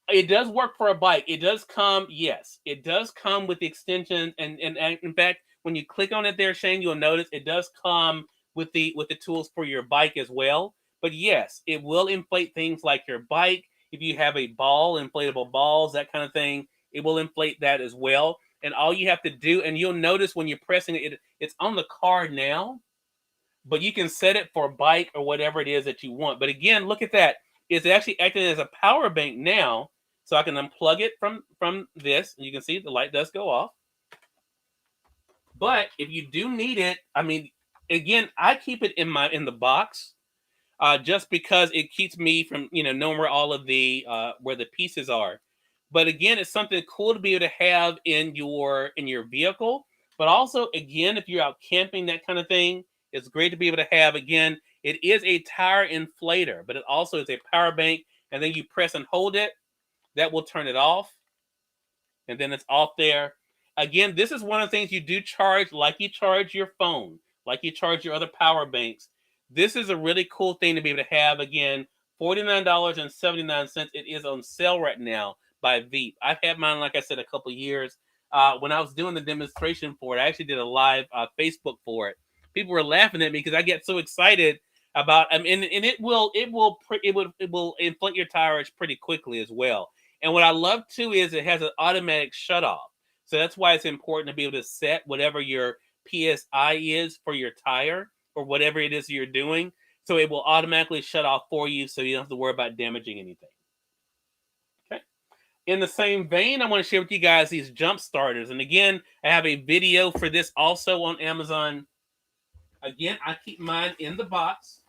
It does work for a bike. It does come, yes, it does come with the extension. And in fact, when you click on it there, Shane, you'll notice it does come with the tools for your bike as well. But yes, it will inflate things like your bike. if you have a ball, inflatable balls, that kind of thing, it will inflate that as well. And all you have to do, and you'll notice when you're pressing it, it's on the car now, but you can set it for bike or whatever it is that you want. But again, look at that. It's actually acting as a power bank now. So I can unplug it from this. And you can see the light does go off. But if you do need it, I mean, again, I keep it in the box just because it keeps me from, knowing where all of the where the pieces are. But again, it's something cool to be able to have in your vehicle. But also, again, if you're out camping, that kind of thing, it's great to be able to have. Again, it is a tire inflator, but it also is a power bank. And then you press and hold it. That will turn it off. And then it's off there. Again, this is one of the things you do charge, like you charge your phone, like you charge your other power banks. This is a really cool thing to be able to have. Again, $49.79. It is on sale right now by Veep. I've had mine, like I said, a couple of years. When I was doing the demonstration for it, I actually did a live Facebook for it. People were laughing at me because I get so excited about. And it will inflate your tires pretty quickly as well. And what I love too is it has an automatic shut off. So that's why it's important to be able to set whatever your PSI is for your tire or whatever it is you're doing. So it will automatically shut off for you so you don't have to worry about damaging anything. Okay. In the same vein, I want to share with you guys these jump starters. And again, I have a video for this also on Amazon. Again, I keep mine in the box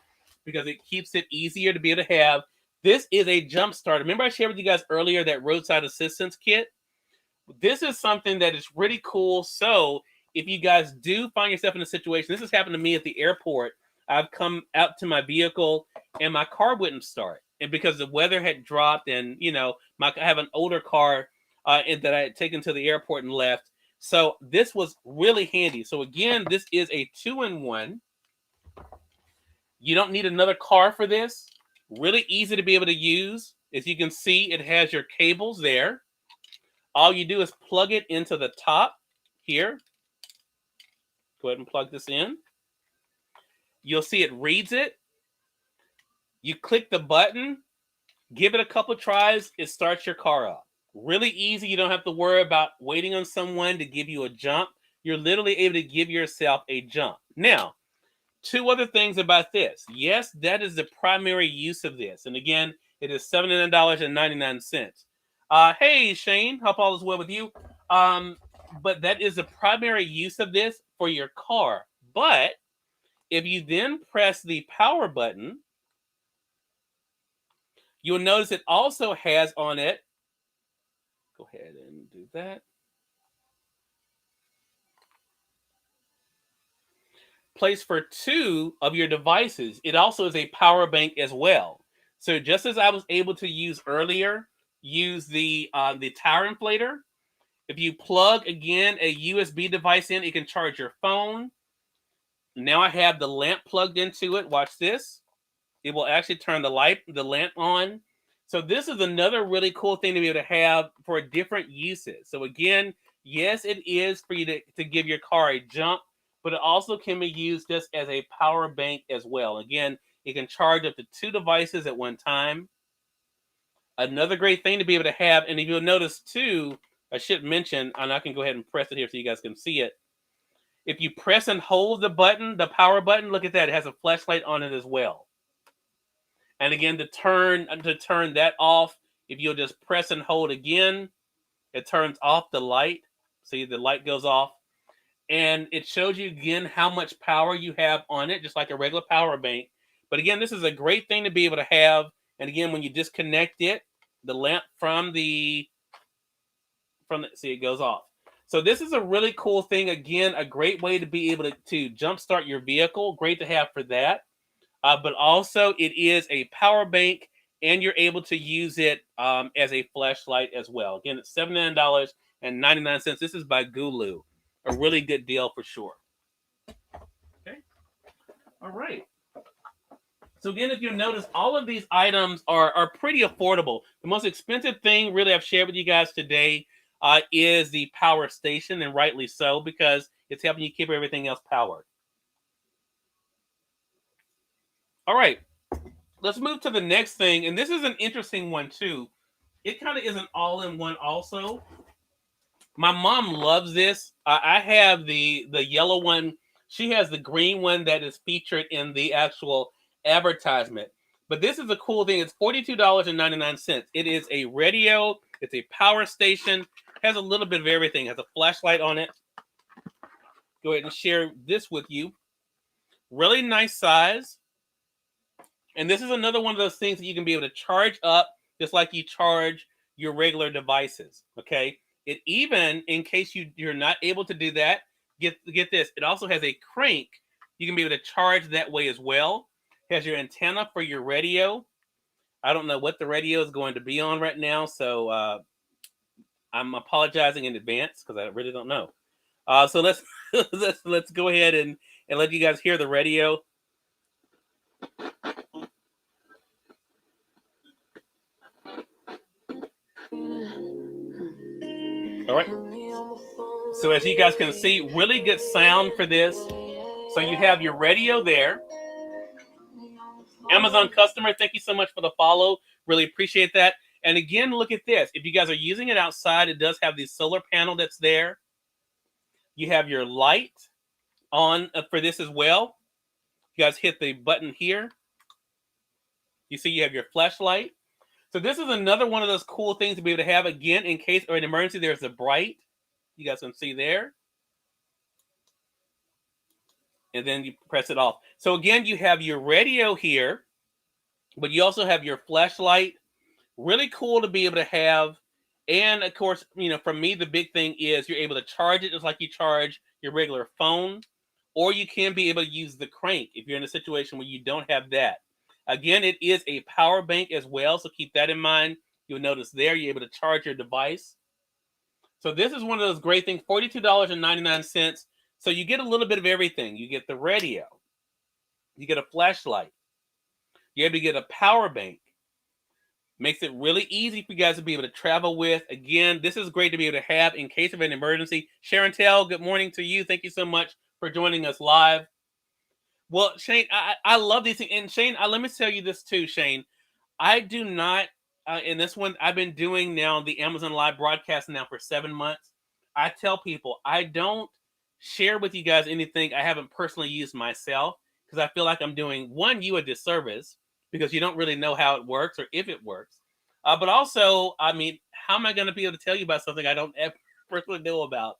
because it keeps it easier to be able to have. This is a jump starter. Remember I shared with you guys earlier that roadside assistance kit? This is something that is really cool. So if you guys do find yourself in a situation, this has happened to me at the airport. I've come out to my vehicle and my car wouldn't start. And because the weather had dropped and, I have an older car that I had taken to the airport and left. So this was really handy. So again, this is a 2-in-1. You don't need another car for this. Really easy to be able to use. As you can see, it has your cables there. All you do is plug it into the top here. Go ahead and plug this in. You'll see it reads it. You click the button, give it a couple tries, it starts your car up. Really easy. You don't have to worry about waiting on someone to give you a jump. You're literally able to give yourself a jump. Now, two other things about this. Yes, that is the primary use of this. And again, it is $79.99. Hey, Shane, hope all is well with you. But that is the primary use of this for your car. But if you then press the power button, you'll notice it also has on it. Go ahead and do that. Place for 2 of your devices. It also is a power bank as well. So just as I was able to use earlier, use the tire inflator. If you plug again a USB device in, it can charge your phone. Now I have the lamp plugged into it. Watch this. It will actually turn the lamp on. So this is another really cool thing to be able to have for different uses. So again, yes, it is for you to give your car a jump, but it also can be used just as a power bank as well. Again, it can charge up to 2 devices at one time. Another great thing to be able to have, and if you'll notice too, I should mention, and I can go ahead and press it here so you guys can see it. If you press and hold the button, the power button, look at that. It has a flashlight on it as well. And again, to turn that off, if you'll just press and hold again, it turns off the light. See, the light goes off. And it shows you again how much power you have on it, just like a regular power bank. But again, this is a great thing to be able to have. And again, when you disconnect it, the lamp see, it goes off. So this is a really cool thing. Again, a great way to be able to jumpstart your vehicle. Great to have for that. But also it is a power bank and you're able to use it as a flashlight as well. Again, it's $79.99. This is by Gulu. A really good deal for sure. Okay. All right. So again, if you notice, all of these items are pretty affordable. The most expensive thing really I've shared with you guys today is the power station, and rightly so, because it's helping you keep everything else powered. All right. let's move to the next thing. And this is an interesting one too. It kind of is an all-in-one also. My mom loves this. I have the yellow one. She has the green one that is featured in the actual advertisement. But this is a cool thing. It's $42.99. It is a radio. It's a power station. Has a little bit of everything. Has a flashlight on it. Go ahead and share this with you. Really nice size. And this is another one of those things that you can be able to charge up just like you charge your regular devices. Okay. It even, in case you're not able to do that, get this. It also has a crank. You can be able to charge that way as well. It has your antenna for your radio. I don't know what the radio is going to be on right now, so I'm apologizing in advance because I really don't know. So let's let's go ahead and let you guys hear the radio. All right. So as you guys can see, really good sound for this. So you have your radio there. Amazon customer, thank you so much for the follow. Really appreciate that. And again, look at this. If you guys are using it outside, it does have the solar panel that's there. You have your light on for this as well. You guys hit the button here. You see you have your flashlight. So this is another one of those cool things to be able to have, again, in case or an emergency. There's a bright. You guys can see there. And then you press it off. So again, you have your radio here, but you also have your flashlight. Really cool to be able to have. And of course, you know, for me, the big thing is you're able to charge it just like you charge your regular phone, or you can be able to use the crank if you're in a situation where you don't have that. Again, it is a power bank as well, so keep that in mind. You'll notice there you're able to charge your device. So this is one of those great things, $42.99. So you get a little bit of everything. You get the radio. You get a flashlight. You're able to get a power bank. Makes it really easy for you guys to be able to travel with. Again, this is great to be able to have in case of an emergency. Sharon Tell, good morning to you. Thank you so much for joining us live. Well, Shane, I love these things. And Shane, let me tell you this too, Shane. I do not, in this one, I've been doing now the Amazon Live broadcast now for 7 months. I tell people I don't share with you guys anything I haven't personally used myself because I feel like I'm doing, one, you a disservice because you don't really know how it works or if it works. But also, I mean, how am I going to be able to tell you about something I don't ever personally know about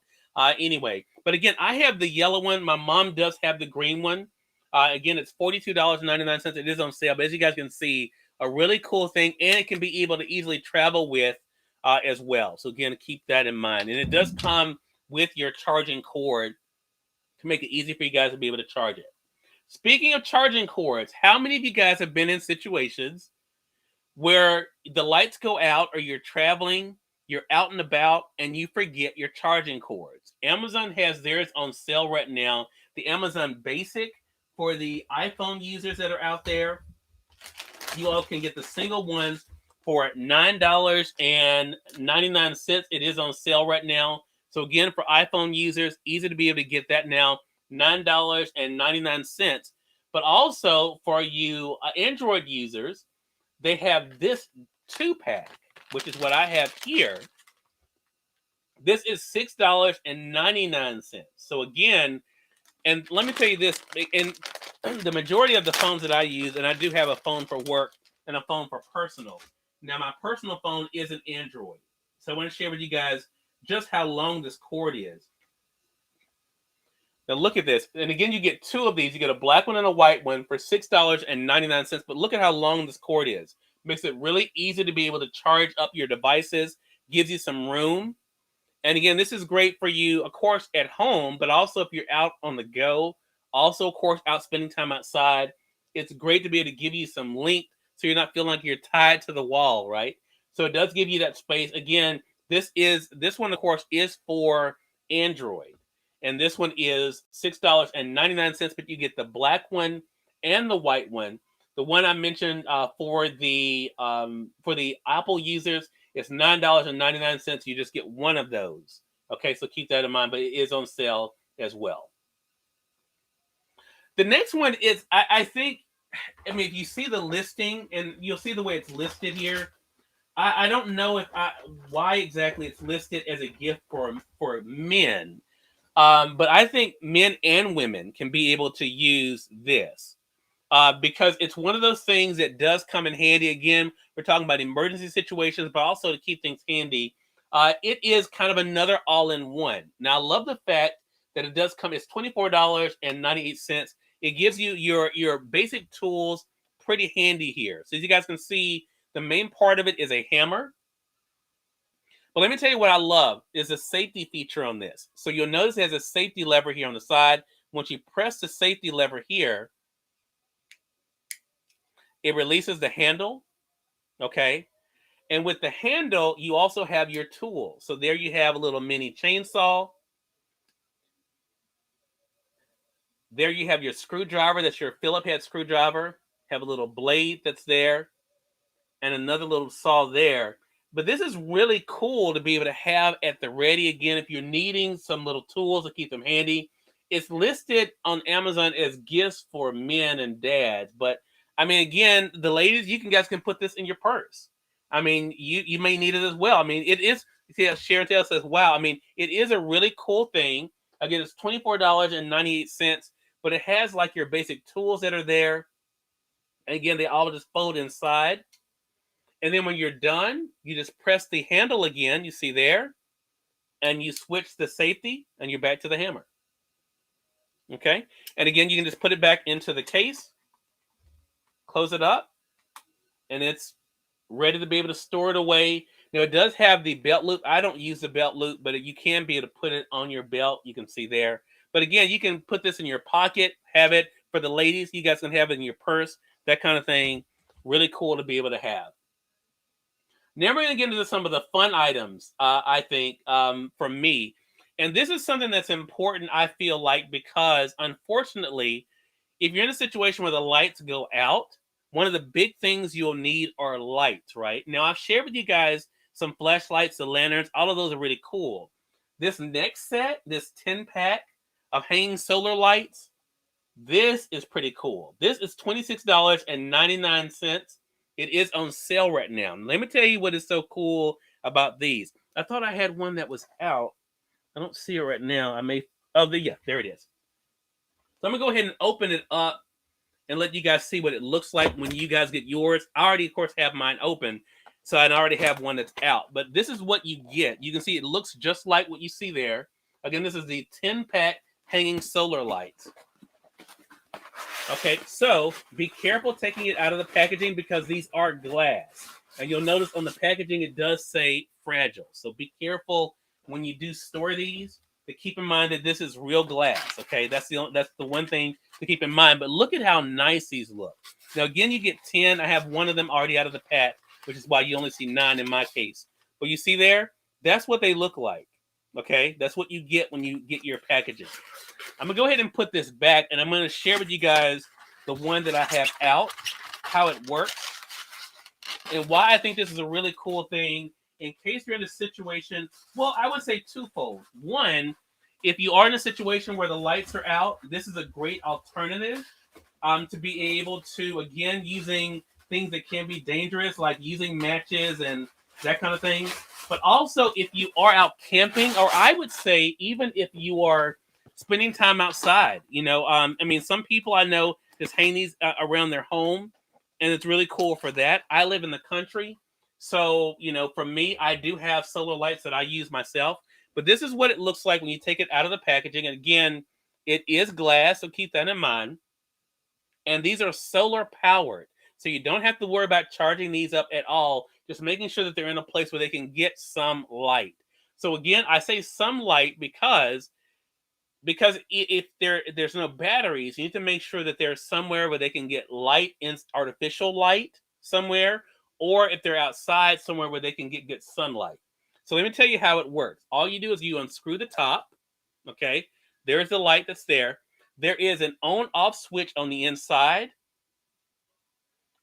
anyway? But again, I have the yellow one. My mom does have the green one. Again, it's $42.99. It is on sale. But as you guys can see, a really cool thing. And it can be able to easily travel with as well. So again, keep that in mind. And it does come with your charging cord to make it easy for you guys to be able to charge it. Speaking of charging cords, how many of you guys have been in situations where the lights go out or you're traveling, you're out and about, and you forget your charging cords? Amazon has theirs on sale right now. The Amazon Basic for the iPhone users that are out there, you all can get the single ones for $9.99. It is on sale right now. So again, for iPhone users, easy to be able to get that now, $9.99. But also for you Android users, they have this 2-pack, which is what I have here. This is $6.99. So again, and let me tell you this, in the majority of the phones that I use, and I do have a phone for work and a phone for personal. Now, my personal phone is an Android. So I want to share with you guys just how long this cord is. Now look at this. And again, you get two of these. You get a black one and a white one for $6.99. But look at how long this cord is. Makes it really easy to be able to charge up your devices. Gives you some room. And again, this is great for you, of course, at home, but also if you're out on the go. Also, of course, out spending time outside. It's great to be able to give you some length so you're not feeling like you're tied to the wall, right? So it does give you that space. Again, this one, of course, is for Android. And this one is $6.99, but you get the black one and the white one. The one I mentioned for the Apple users, it's $9.99. You just get one of those. Okay, so keep that in mind, but it is on sale as well. The next one is, I think I mean, if you see the listing, and you'll see the way it's listed here, I don't know why exactly it's listed as a gift for men. But I think men and women can be able to use this because it's one of those things that does come in handy. Again, we're talking about emergency situations, but also to keep things handy. It is kind of another all-in-one. Now, I love the fact that it does come. It's $24.98. It gives you your basic tools pretty handy here. So as you guys can see, the main part of it is a hammer. But let me tell you what I love is the safety feature on this. So you'll notice it has a safety lever here on the side. Once you press the safety lever here, it releases the handle, okay? And with the handle, you also have your tool. So there you have a little mini chainsaw. There you have your screwdriver. That's your Phillip head screwdriver. Have a little blade that's there and another little saw there. But this is really cool to be able to have at the ready. Again, if you're needing some little tools to keep them handy. It's listed on Amazon as gifts for men and dads. But I mean, again, the ladies, you guys can put this in your purse. I mean, you may need it as well. I mean, it is. See, Sharon Taylor says, "Wow." I mean, it is a really cool thing. Again, it's $24.98, but it has like your basic tools that are there. And again, they all just fold inside. And then when you're done, you just press the handle again, you see there, and you switch the safety, and you're back to the hammer. Okay? And again, you can just put it back into the case, close it up, and it's ready to be able to store it away. Now, it does have the belt loop. I don't use the belt loop, but you can be able to put it on your belt. You can see there. But again, you can put this in your pocket, have it for the ladies. You guys can have it in your purse, that kind of thing. Really cool to be able to have. Now we're going to get into some of the fun items, I think, for me. And this is something that's important, I feel like, because unfortunately, if you're in a situation where the lights go out, one of the big things you'll need are lights, right? Now, I've shared with you guys some flashlights, the lanterns. All of those are really cool. This next set, this 10-pack of hanging solar lights, this is pretty cool. This is $26.99. It is on sale right now. Let me tell you what is so cool about these. I thought I had one that was out. I don't see it right now. I may. Oh, yeah, there it is. So I'm going to go ahead and open it up and let you guys see what it looks like when you guys get yours. I already, of course, have mine open. So I already have one that's out. But this is what you get. You can see it looks just like what you see there. Again, this is the 10-pack hanging solar lights. Okay, so be careful taking it out of the packaging because these are glass. And you'll notice on the packaging it does say fragile. So be careful when you do store these to keep in mind that this is real glass. Okay, that's the one thing to keep in mind. But look at how nice these look. Now again, you get 10. I have one of them already out of the pack, which is why you only see 9 in my case. But you see there, that's what they look like. Okay, that's what you get when you get your packaging. I'm gonna go ahead and put this back, and I'm gonna share with you guys the one that I have out, how it works, and why I think this is a really cool thing in case you're in a situation. Well, I would say twofold. One, if you are in a situation where the lights are out, this is a great alternative to be able to, again, using things that can be dangerous, like using matches and that kind of thing. But also, if you are out camping, or I would say even if you are spending time outside, I mean, some people I know just hang these around their home, and it's really cool for that. I live in the country, so for me, I do have solar lights that I use myself. But this is what it looks like when you take it out of the packaging. And again, it is glass, so keep that in mind. And these are solar powered, so you don't have to worry about charging these up at all. Just making sure that they're in a place where they can get some light. So again, I say some light because if there's no batteries, you need to make sure that there's somewhere where they can get light, artificial light somewhere, or if they're outside, somewhere where they can get good sunlight. So let me tell you how it works. All you do is you unscrew the top. Okay, there's the light that's there. There is an on-off switch on the inside.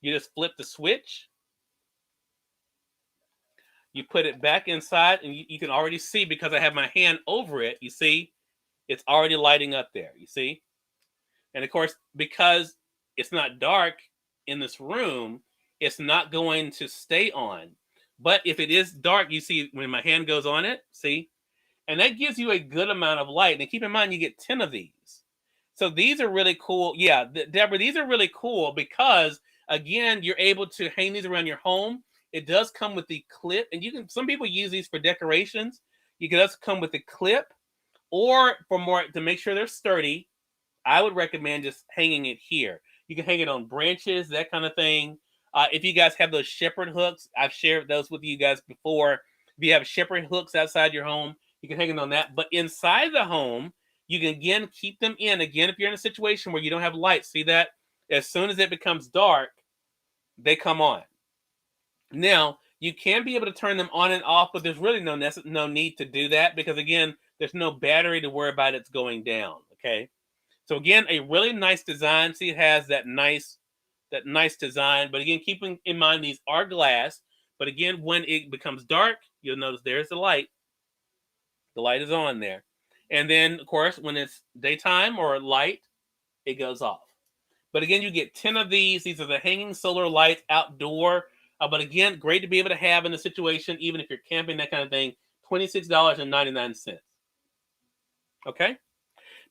You just flip the switch. You put it back inside, and you can already see, because I have my hand over it, you see, it's already lighting up there, you see? And of course, because it's not dark in this room, it's not going to stay on. But if it is dark, you see when my hand goes on it, see? And that gives you a good amount of light. And keep in mind, you get 10 of these. So these are really cool. Yeah, Deborah, these are really cool because, again, you're able to hang these around your home. It does come with the clip. And you can, some people use these for decorations. You can also come with the clip, or for more, to make sure they're sturdy, I would recommend just hanging it here. You can hang it on branches, that kind of thing. If you guys have those shepherd hooks, I've shared those with you guys before. If you have shepherd hooks outside your home, you can hang it on that. But inside the home, you can, again, keep them in. Again, if you're in a situation where you don't have light, see that? As soon as it becomes dark, they come on. Now, you can be able to turn them on and off, but there's really no need to do that because, again, there's no battery to worry about it's going down, okay? So, again, a really nice design. See, it has that nice design. But, again, keeping in mind these are glass. But, again, when it becomes dark, you'll notice there's the light. The light is on there. And then, of course, when it's daytime or light, it goes off. But, again, you get 10 of these. These are the hanging solar lights outdoor. But, again, great to be able to have in a situation, even if you're camping, that kind of thing. $26.99. Okay?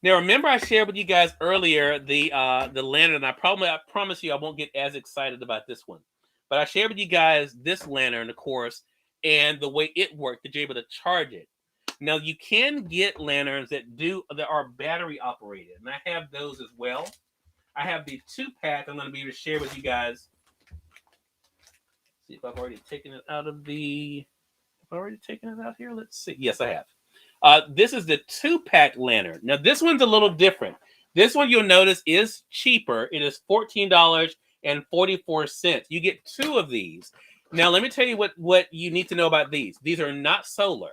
Now, remember I shared with you guys earlier the lantern. I promise you I won't get as excited about this one. But I shared with you guys this lantern, of course, and the way it worked, that you're able to charge it. Now, you can get lanterns that are battery operated, and I have those as well. I have the 2-pack I'm going to be able to share with you guys. See if I've already taken it out of the... Have I already taken it out here? Let's see. Yes, I have. This is the 2-pack lantern. Now, this one's a little different. This one, you'll notice, is cheaper. It is $14.44. You get 2 of these. Now, let me tell you what you need to know about these. These are not solar.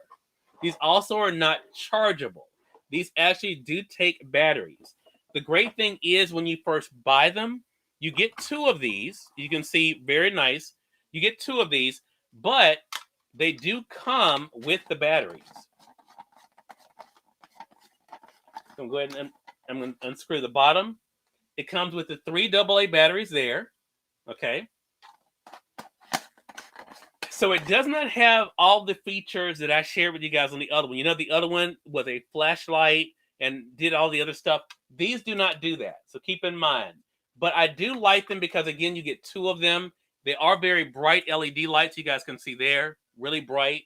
These also are not chargeable. These actually do take batteries. The great thing is when you first buy them, you get 2 of these. You can see, very nice. You get 2 of these, but they do come with the batteries. So I'm going to go ahead and I'm going to unscrew the bottom. It comes with the 3 AA batteries there. Okay. So it does not have all the features that I shared with you guys on the other one. You know, the other one was a flashlight and did all the other stuff. These do not do that. So keep in mind. But I do like them because, again, you get 2 of them. They are very bright LED lights. You guys can see there. Really bright.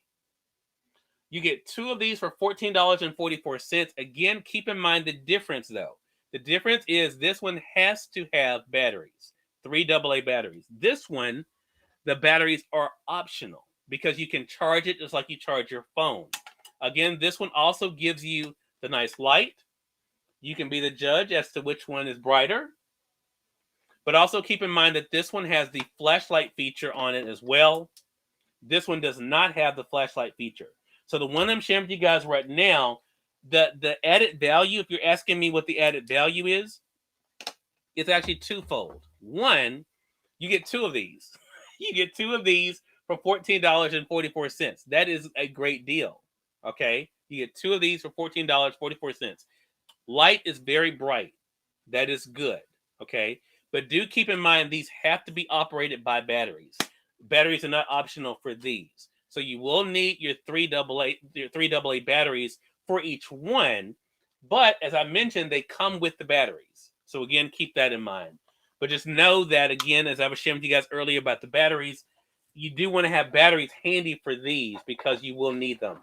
You get 2 of these for $14.44. Again, keep in mind the difference, though. The difference is this one has to have batteries. 3 AA batteries. This one, the batteries are optional because you can charge it just like you charge your phone. Again, this one also gives you the nice light. You can be the judge as to which one is brighter. But also keep in mind that this one has the flashlight feature on it as well. This one does not have the flashlight feature. So the one I'm sharing with you guys right now, the added value, if you're asking me what the added value is, it's actually twofold. One, you get 2 of these. You get 2 of these for $14.44. That is a great deal. Okay? You get 2 of these for $14.44. Light is very bright. That is good. Okay? But do keep in mind these have to be operated by batteries. Batteries are not optional for these. So you will need your 3 AA batteries for each one. But as I mentioned, they come with the batteries. So again, keep that in mind. But just know that, again, as I was sharing with you guys earlier about the batteries, you do want to have batteries handy for these because you will need them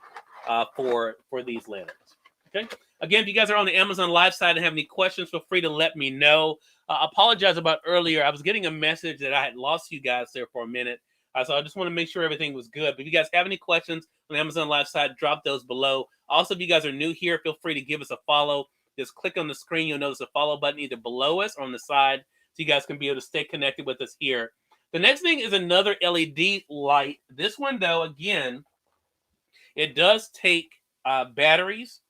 for these lanterns. Okay. Again, if you guys are on the Amazon Live side and have any questions, feel free to let me know. Apologize about earlier. I was getting a message that I had lost you guys there for a minute. So I just want to make sure everything was good. But if you guys have any questions on the Amazon Live side, drop those below. Also, if you guys are new here, feel free to give us a follow. Just click on the screen. You'll notice a follow button either below us or on the side so you guys can be able to stay connected with us here. The next thing is another LED light. This one, though, again, it does take batteries.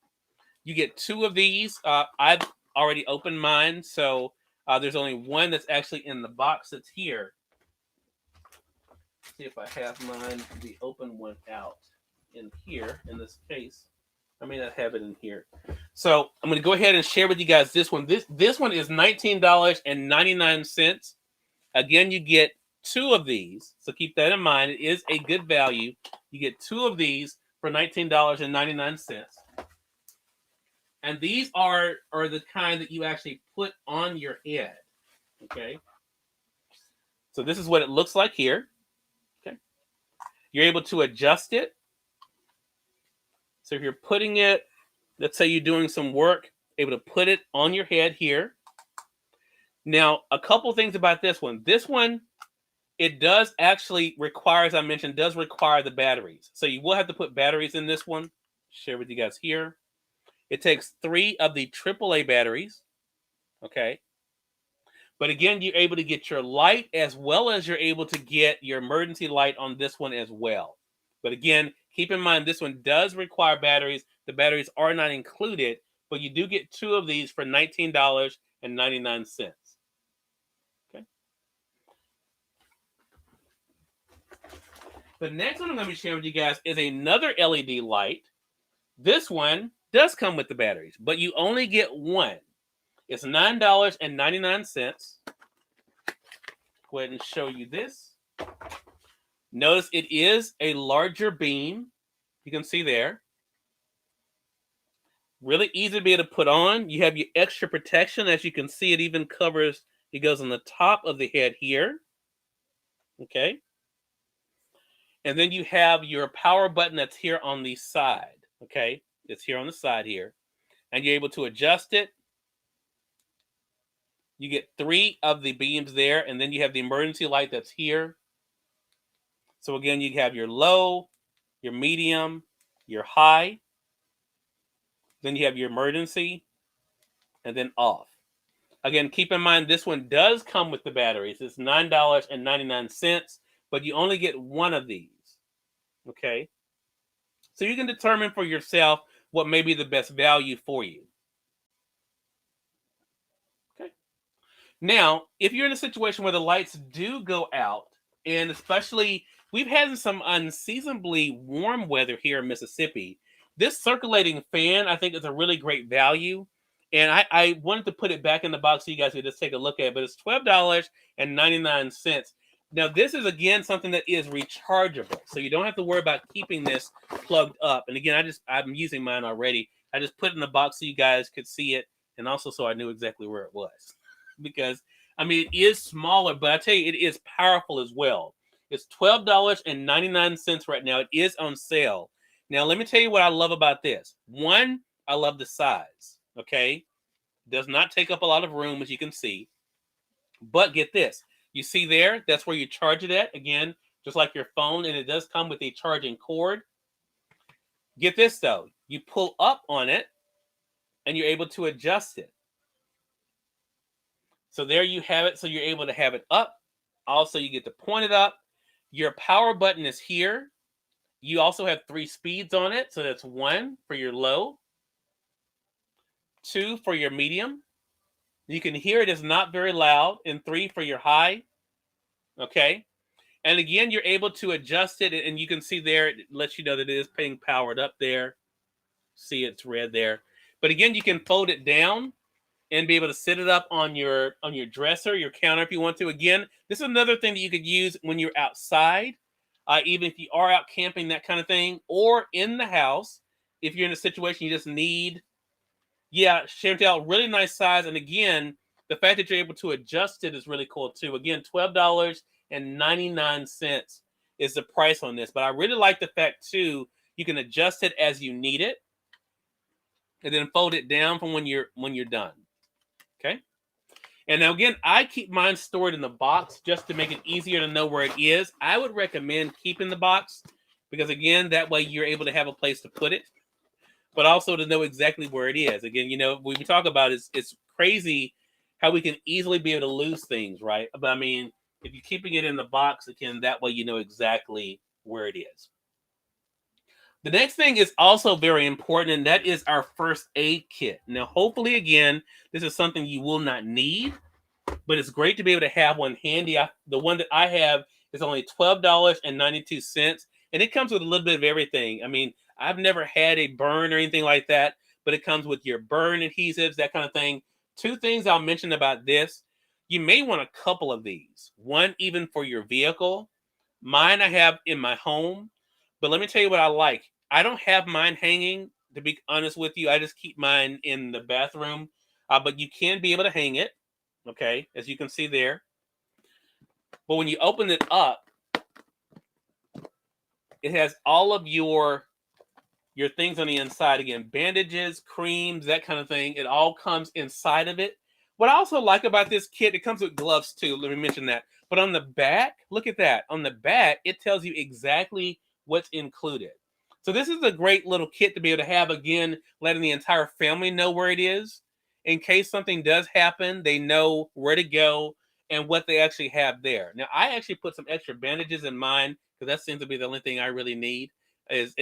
You get 2 of these. I've already opened mine, so there's only one that's actually in the box that's here. Let's see if I have mine, the open one, out in here in this case. I may not have it in here. So I'm going to go ahead and share with you guys this one. This one is $19.99. Again, you get 2 of these. So keep that in mind. It is a good value. You get 2 of these for $19.99. And these are the kind that you actually put on your head. Okay. So this is what it looks like here. Okay. You're able to adjust it. So if you're putting it, let's say you're doing some work, able to put it on your head here. Now, a couple things about this one. This one, it does actually require, as I mentioned, does require the batteries. So you will have to put batteries in this one. Share with you guys here. It takes 3 of the AAA batteries. Okay. But again, you're able to get your light as well as you're able to get your emergency light on this one as well. But again, keep in mind, this one does require batteries. The batteries are not included, but you do get 2 of these for $19.99. Okay. The next one I'm going to be sharing with you guys is another LED light. This one does come with the batteries, but you only get 1. It's $9.99. Go ahead and show you this. Notice it is a larger beam. You can see there. Really easy to be able to put on. You have your extra protection. As you can see, it even covers, it goes on the top of the head here. Okay. And then you have your power button that's here on the side. Okay. It's here on the side here. And you're able to adjust it. You get 3 of the beams there, and then you have the emergency light that's here. So again, you have your low, your medium, your high. Then you have your emergency, and then off. Again, keep in mind, this one does come with the batteries. It's $9.99, but you only get 1 of these. Okay? So you can determine for yourself what may be the best value for you. Now, if you're in a situation where the lights do go out, and especially we've had some unseasonably warm weather here in Mississippi, this circulating fan, I think, is a really great value. And I wanted to put it back in the box so you guys could just take a look at it, but it's $12.99. Now, this is, again, something that is rechargeable, so you don't have to worry about keeping this plugged up. And again, I'm using mine already. I just put it in the box so you guys could see it, and also so I knew exactly where it was. Because, I mean, it is smaller, but I tell you, it is powerful as well. It's $12.99 right now. It is on sale. Now, let me tell you what I love about this. One, I love the size, okay? It does not take up a lot of room, as you can see. But get this. You see there? That's where you charge it at. Again, just like your phone, and it does come with a charging cord. Get this, though. You pull up on it, and you're able to adjust it. So there you have it. So you're able to have it up. Also, you get to point it up. Your power button is here. You also have 3 speeds on it. So that's 1 for your low, 2 for your medium. You can hear it is not very loud, and 3 for your high. Okay. And again, you're able to adjust it, and you can see there, it lets you know that it is being powered up there. See, it's red there. But again, you can fold it down and be able to sit it up on your dresser, your counter if you want to. Again, this is another thing that you could use when you're outside, even if you are out camping, that kind of thing, or in the house. If you're in a situation you just need, Chantel, really nice size. And again, the fact that you're able to adjust it is really cool too. Again, $12.99 is the price on this. But I really like the fact too, you can adjust it as you need it, and then fold it down from when you're done. Okay. And now again, I keep mine stored in the box just to make it easier to know where it is. I would recommend keeping the box because again, that way you're able to have a place to put it, but also to know exactly where it is. Again, you know, when we talk about it's crazy how we can easily be able to lose things, right? But I mean, if you're keeping it in the box, again, that way you know exactly where it is. The next thing is also very important, and that is our first aid kit. Now, hopefully, again, this is something you will not need, but it's great to be able to have one handy. The one that I have is only $12.92, and it comes with a little bit of everything. I mean, I've never had a burn or anything like that, but it comes with your burn adhesives, that kind of thing. Two things I'll mention about this. You may want a couple of these. One even for your vehicle. Mine I have in my home, but let me tell you what I like. I don't have mine hanging, to be honest with you. I just keep mine in the bathroom, but you can be able to hang it, okay, as you can see there. But when you open it up, it has all of your things on the inside. Again, bandages, creams, that kind of thing. It all comes inside of it. What I also like about this kit, it comes with gloves too. Let me mention that. But on the back, look at that. On the back, it tells you exactly what's included. So this is a great little kit to be able to have, again, letting the entire family know where it is. In case something does happen, they know where to go and what they actually have there. Now, I actually put some extra bandages in mine because that seems to be the only thing I really need is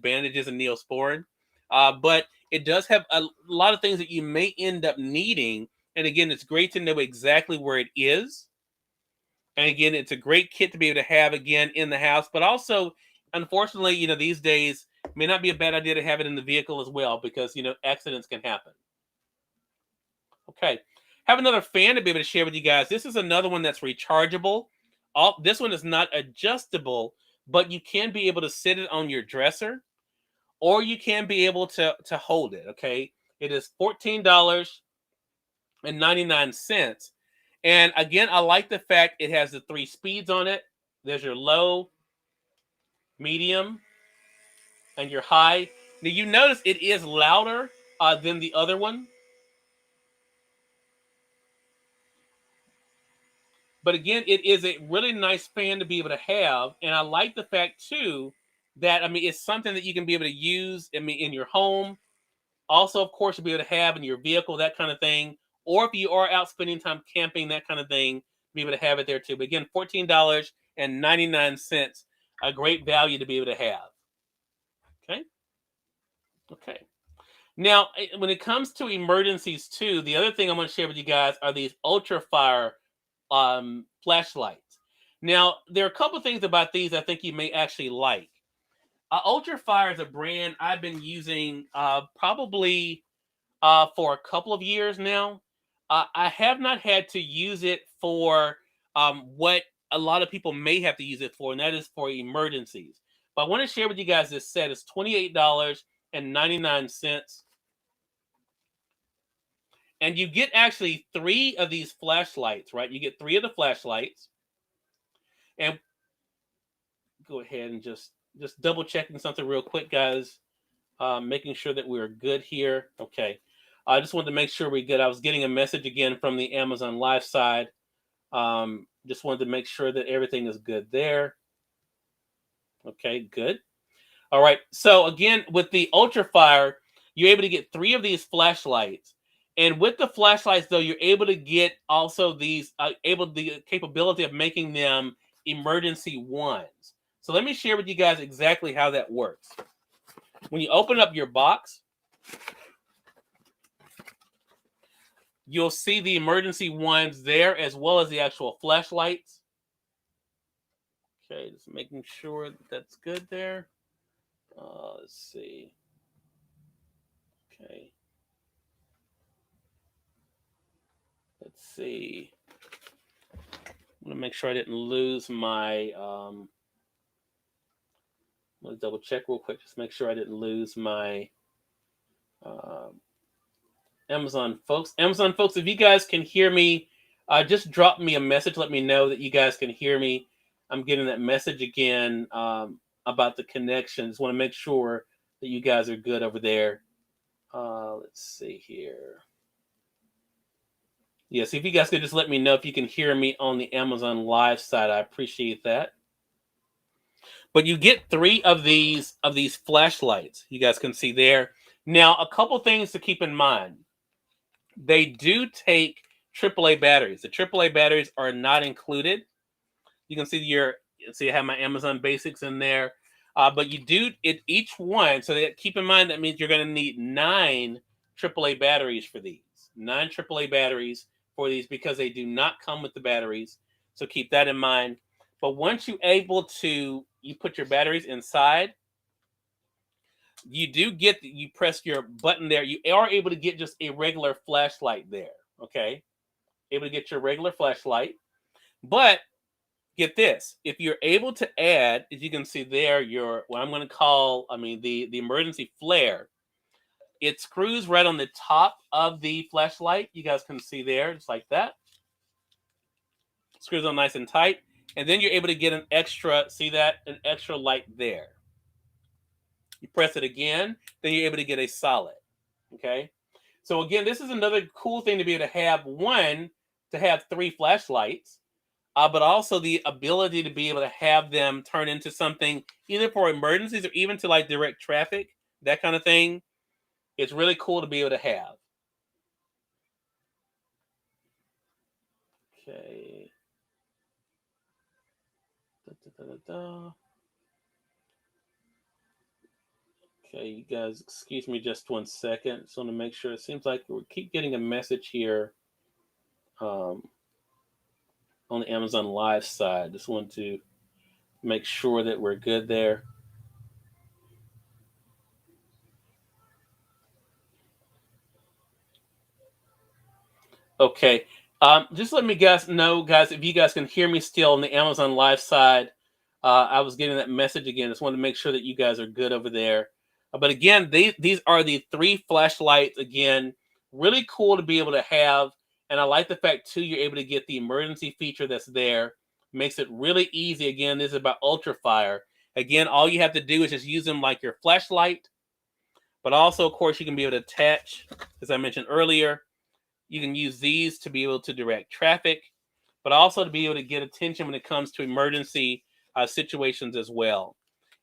bandages and Neosporin. But it does have a lot of things that you may end up needing. And again, it's great to know exactly where it is. And again, it's a great kit to be able to have, again, in the house. But also, unfortunately, these days, it may not be a bad idea to have it in the vehicle as well because, accidents can happen. Okay. Have another fan to be able to share with you guys. This is another one that's rechargeable. This one is not adjustable, but you can be able to sit it on your dresser, or you can be able to hold it, okay? It is $14.99. And again, I like the fact it has the 3 speeds on it. There's your low, medium, and your high. Now you notice it is louder than the other one. But again, it is a really nice fan to be able to have. And I like the fact, too, that, it's something that you can be able to use, in your home. Also, of course, you'll be able to have in your vehicle, that kind of thing. Or if you are out spending time camping, that kind of thing, be able to have it there, too. But again, $14.99, a great value to be able to have. Okay? Okay. Now, when it comes to emergencies, too, the other thing I'm going to share with you guys are these ultra fire flashlights. Now, there are a couple things about these I think you may actually like. Ultra Fire is a brand I've been using probably for a couple of years now. I have not had to use it for what a lot of people may have to use it for, and that is for emergencies. But I want to share with you guys this set. It's $28.99. And you get actually 3 of these flashlights, right? You get 3 of the flashlights. And go ahead and just double checking something real quick, guys. Making sure that we're good here. Okay. I just wanted to make sure we're good. I was getting a message again from the Amazon Live side. Just wanted to make sure that everything is good there. Okay, good. All right. So again, with the Ultra Fire, you're able to get 3 of these flashlights. And with the flashlights, though, you're able to get also these, the capability of making them emergency ones. So let me share with you guys exactly how that works. When you open up your box, you'll see the emergency ones there as well as the actual flashlights. Okay, just making sure that's good there. Let's see. Okay. Let's see. I'm going to make sure I didn't lose my... Let's double check real quick. Just make sure I didn't lose my Amazon folks. Amazon folks, if you guys can hear me, just drop me a message. Let me know that you guys can hear me. I'm getting that message again about the connection. Just want to make sure that you guys are good over there. Let's see here. Yes, if you guys could just let me know if you can hear me on the Amazon Live side, I appreciate that. But you get 3 of these flashlights. You guys can see there. Now, a couple things to keep in mind. They do take AAA batteries. The AAA batteries are not included. You can see I have my Amazon Basics in there. But you do each one. So keep in mind that means you're going to need 9 AAA batteries for these. 9 AAA batteries for these because they do not come with the batteries. So keep that in mind. But once you put your batteries inside, you do get, you press your button there, you are able to get just a regular flashlight there, okay? Able to get your regular flashlight. But get this, if you're able to add, as you can see there, your, what I'm going to call, the emergency flare, it screws right on the top of the flashlight. You guys can see there, just like that. Screws on nice and tight. And then you're able to get an extra, see that? An extra light there. You press it again, then you're able to get a solid. Okay? So again, this is another cool thing to be able to have. One, to have 3 flashlights, but also the ability to be able to have them turn into something either for emergencies or even to like direct traffic, that kind of thing. It's really cool to be able to have. Okay. Okay, you guys, excuse me just 1 second. Just want to make sure. It seems like we keep getting a message here on the Amazon Live side. Just want to make sure that we're good there. Okay. Just let me guys know, guys, if you guys can hear me still on the Amazon Live side. I was getting that message again. Just want to make sure that you guys are good over there. But again, these are the 3 flashlights. Again, really cool to be able to have. And I like the fact, too, you're able to get the emergency feature that's there. Makes it really easy. Again, this is about ultra fire. Again, all you have to do is just use them like your flashlight. But also, of course, you can be able to attach, as I mentioned earlier, you can use these to be able to direct traffic, but also to be able to get attention when it comes to emergency situations as well.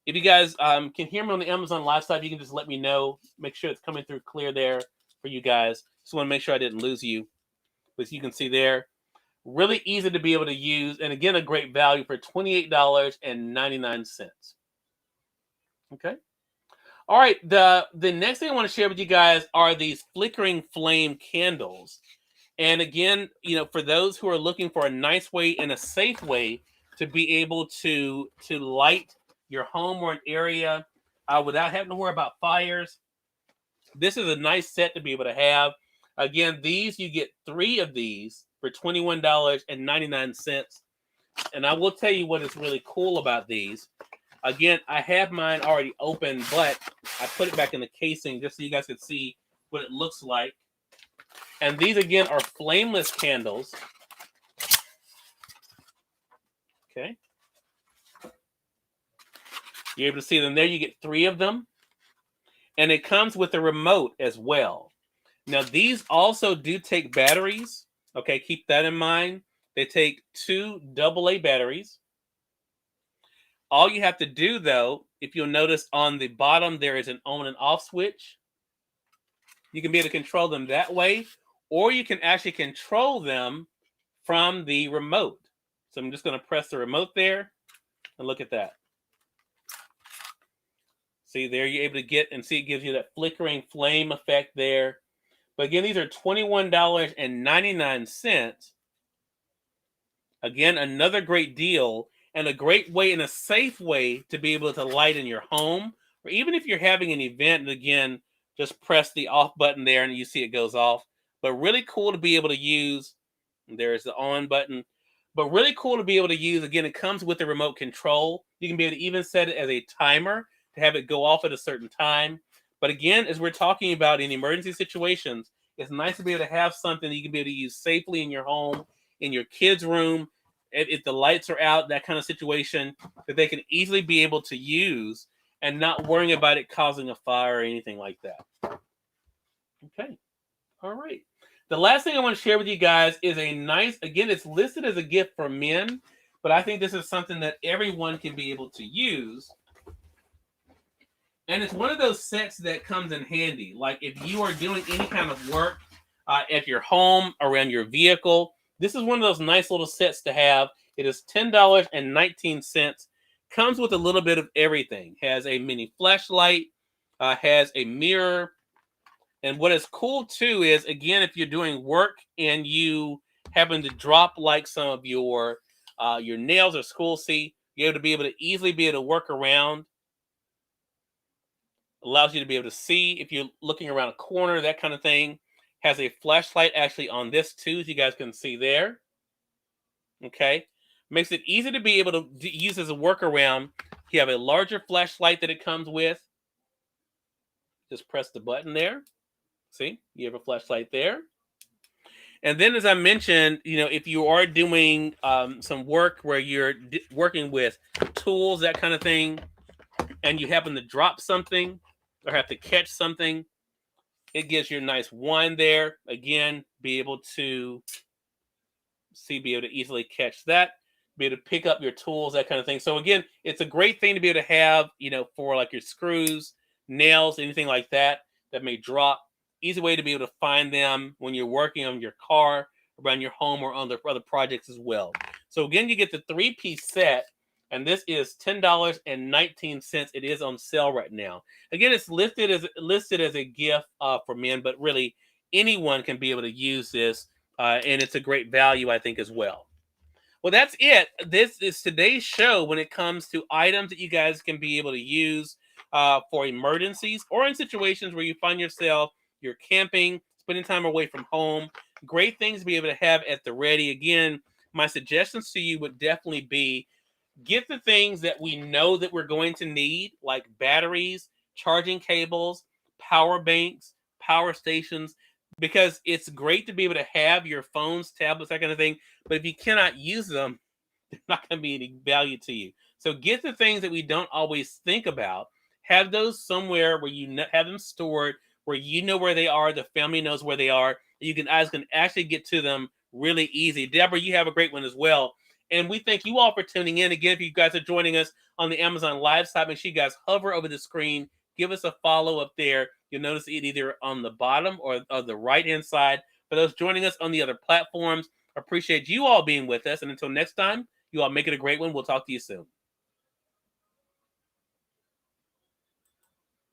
If you guys can hear me on the Amazon Live side, you can just let me know. Make sure it's coming through clear there for you guys. Just want to make sure I didn't lose you. But you can see there, really easy to be able to use. And again, a great value for $28.99. Okay. All right, the next thing I want to share with you guys are these flickering flame candles. And again, for those who are looking for a nice way and a safe way to be able to light your home or an area without having to worry about fires, this is a nice set to be able to have. Again, you get 3 of these for $21.99. And I will tell you what is really cool about these. Again, I have mine already open, but I put it back in the casing just so you guys can see what it looks like. And these, again, are flameless candles. Okay. You're able to see them there. You get 3 of them. And it comes with a remote as well. Now, these also do take batteries. Okay, keep that in mind. They take 2 AA batteries. All you have to do, though, if you'll notice on the bottom, there is an on and off switch. You can be able to control them that way, or you can actually control them from the remote. So I'm just going to press the remote there, and look at that. See, there you're able to get, and see it gives you that flickering flame effect there. But again, these are $21.99. Again, another great deal. And a great way and a safe way to be able to light in your home, or even if you're having an event. And again, just press the off button there and you see it goes off. But really cool to be able to use. There's the on button. But really cool to be able to use. Again, it comes with the remote control. You can be able to even set it as a timer to have it go off at a certain time. But again, as we're talking about in emergency situations, it's nice to be able to have something that you can be able to use safely in your home, in your kids' room, if the lights are out, that kind of situation, that they can easily be able to use and not worrying about it causing a fire or anything like that. Okay. All right. The last thing I want to share with you guys is a nice, again, it's listed as a gift for men, but I think this is something that everyone can be able to use. And it's one of those sets that comes in handy. Like if you are doing any kind of work at your home, around your vehicle, this is one of those nice little sets to have. It is $10.19. Comes with a little bit of everything. Has a mini flashlight, has a mirror. And what is cool too is, again, if you're doing work and you happen to drop like some of your nails or school seat, you're able to easily be able to work around. Allows you to be able to see if you're looking around a corner, that kind of thing. Has a flashlight actually on this too, as you guys can see there. Okay. Makes it easy to be able to use as a workaround. You have a larger flashlight that it comes with. Just press the button there. See, you have a flashlight there. And then, as I mentioned, if you are doing some work where you're working with tools, that kind of thing, and you happen to drop something or have to catch something, it gives you a nice wand there. Again, be able to easily catch that, be able to pick up your tools, that kind of thing. So again, it's a great thing to be able to have, for like your screws, nails, anything like that may drop. Easy way to be able to find them when you're working on your car, around your home, or on other projects as well. So again, you get the 3-piece set, and this is $10.19. It is on sale right now. Again, it's listed as a gift for men, but really anyone can be able to use this, and it's a great value, I think, as well. Well, that's it. This is today's show when it comes to items that you guys can be able to use for emergencies or in situations where you find yourself, you're camping, spending time away from home. Great things to be able to have at the ready. Again, my suggestions to you would definitely be get the things that we know that we're going to need, like batteries, charging cables, power banks, power stations, because it's great to be able to have your phones, tablets, that kind of thing. But if you cannot use them, they're not going to be any value to you. So get the things that we don't always think about. Have those somewhere where you have them stored, where you know where they are, the family knows where they are. You can actually get to them really easy. Deborah, you have a great one as well. And we thank you all for tuning in. Again, if you guys are joining us on the Amazon Live site, make sure you guys hover over the screen. Give us a follow up there. You'll notice it either on the bottom or the right-hand side. For those joining us on the other platforms, appreciate you all being with us. And until next time, you all make it a great one. We'll talk to you soon.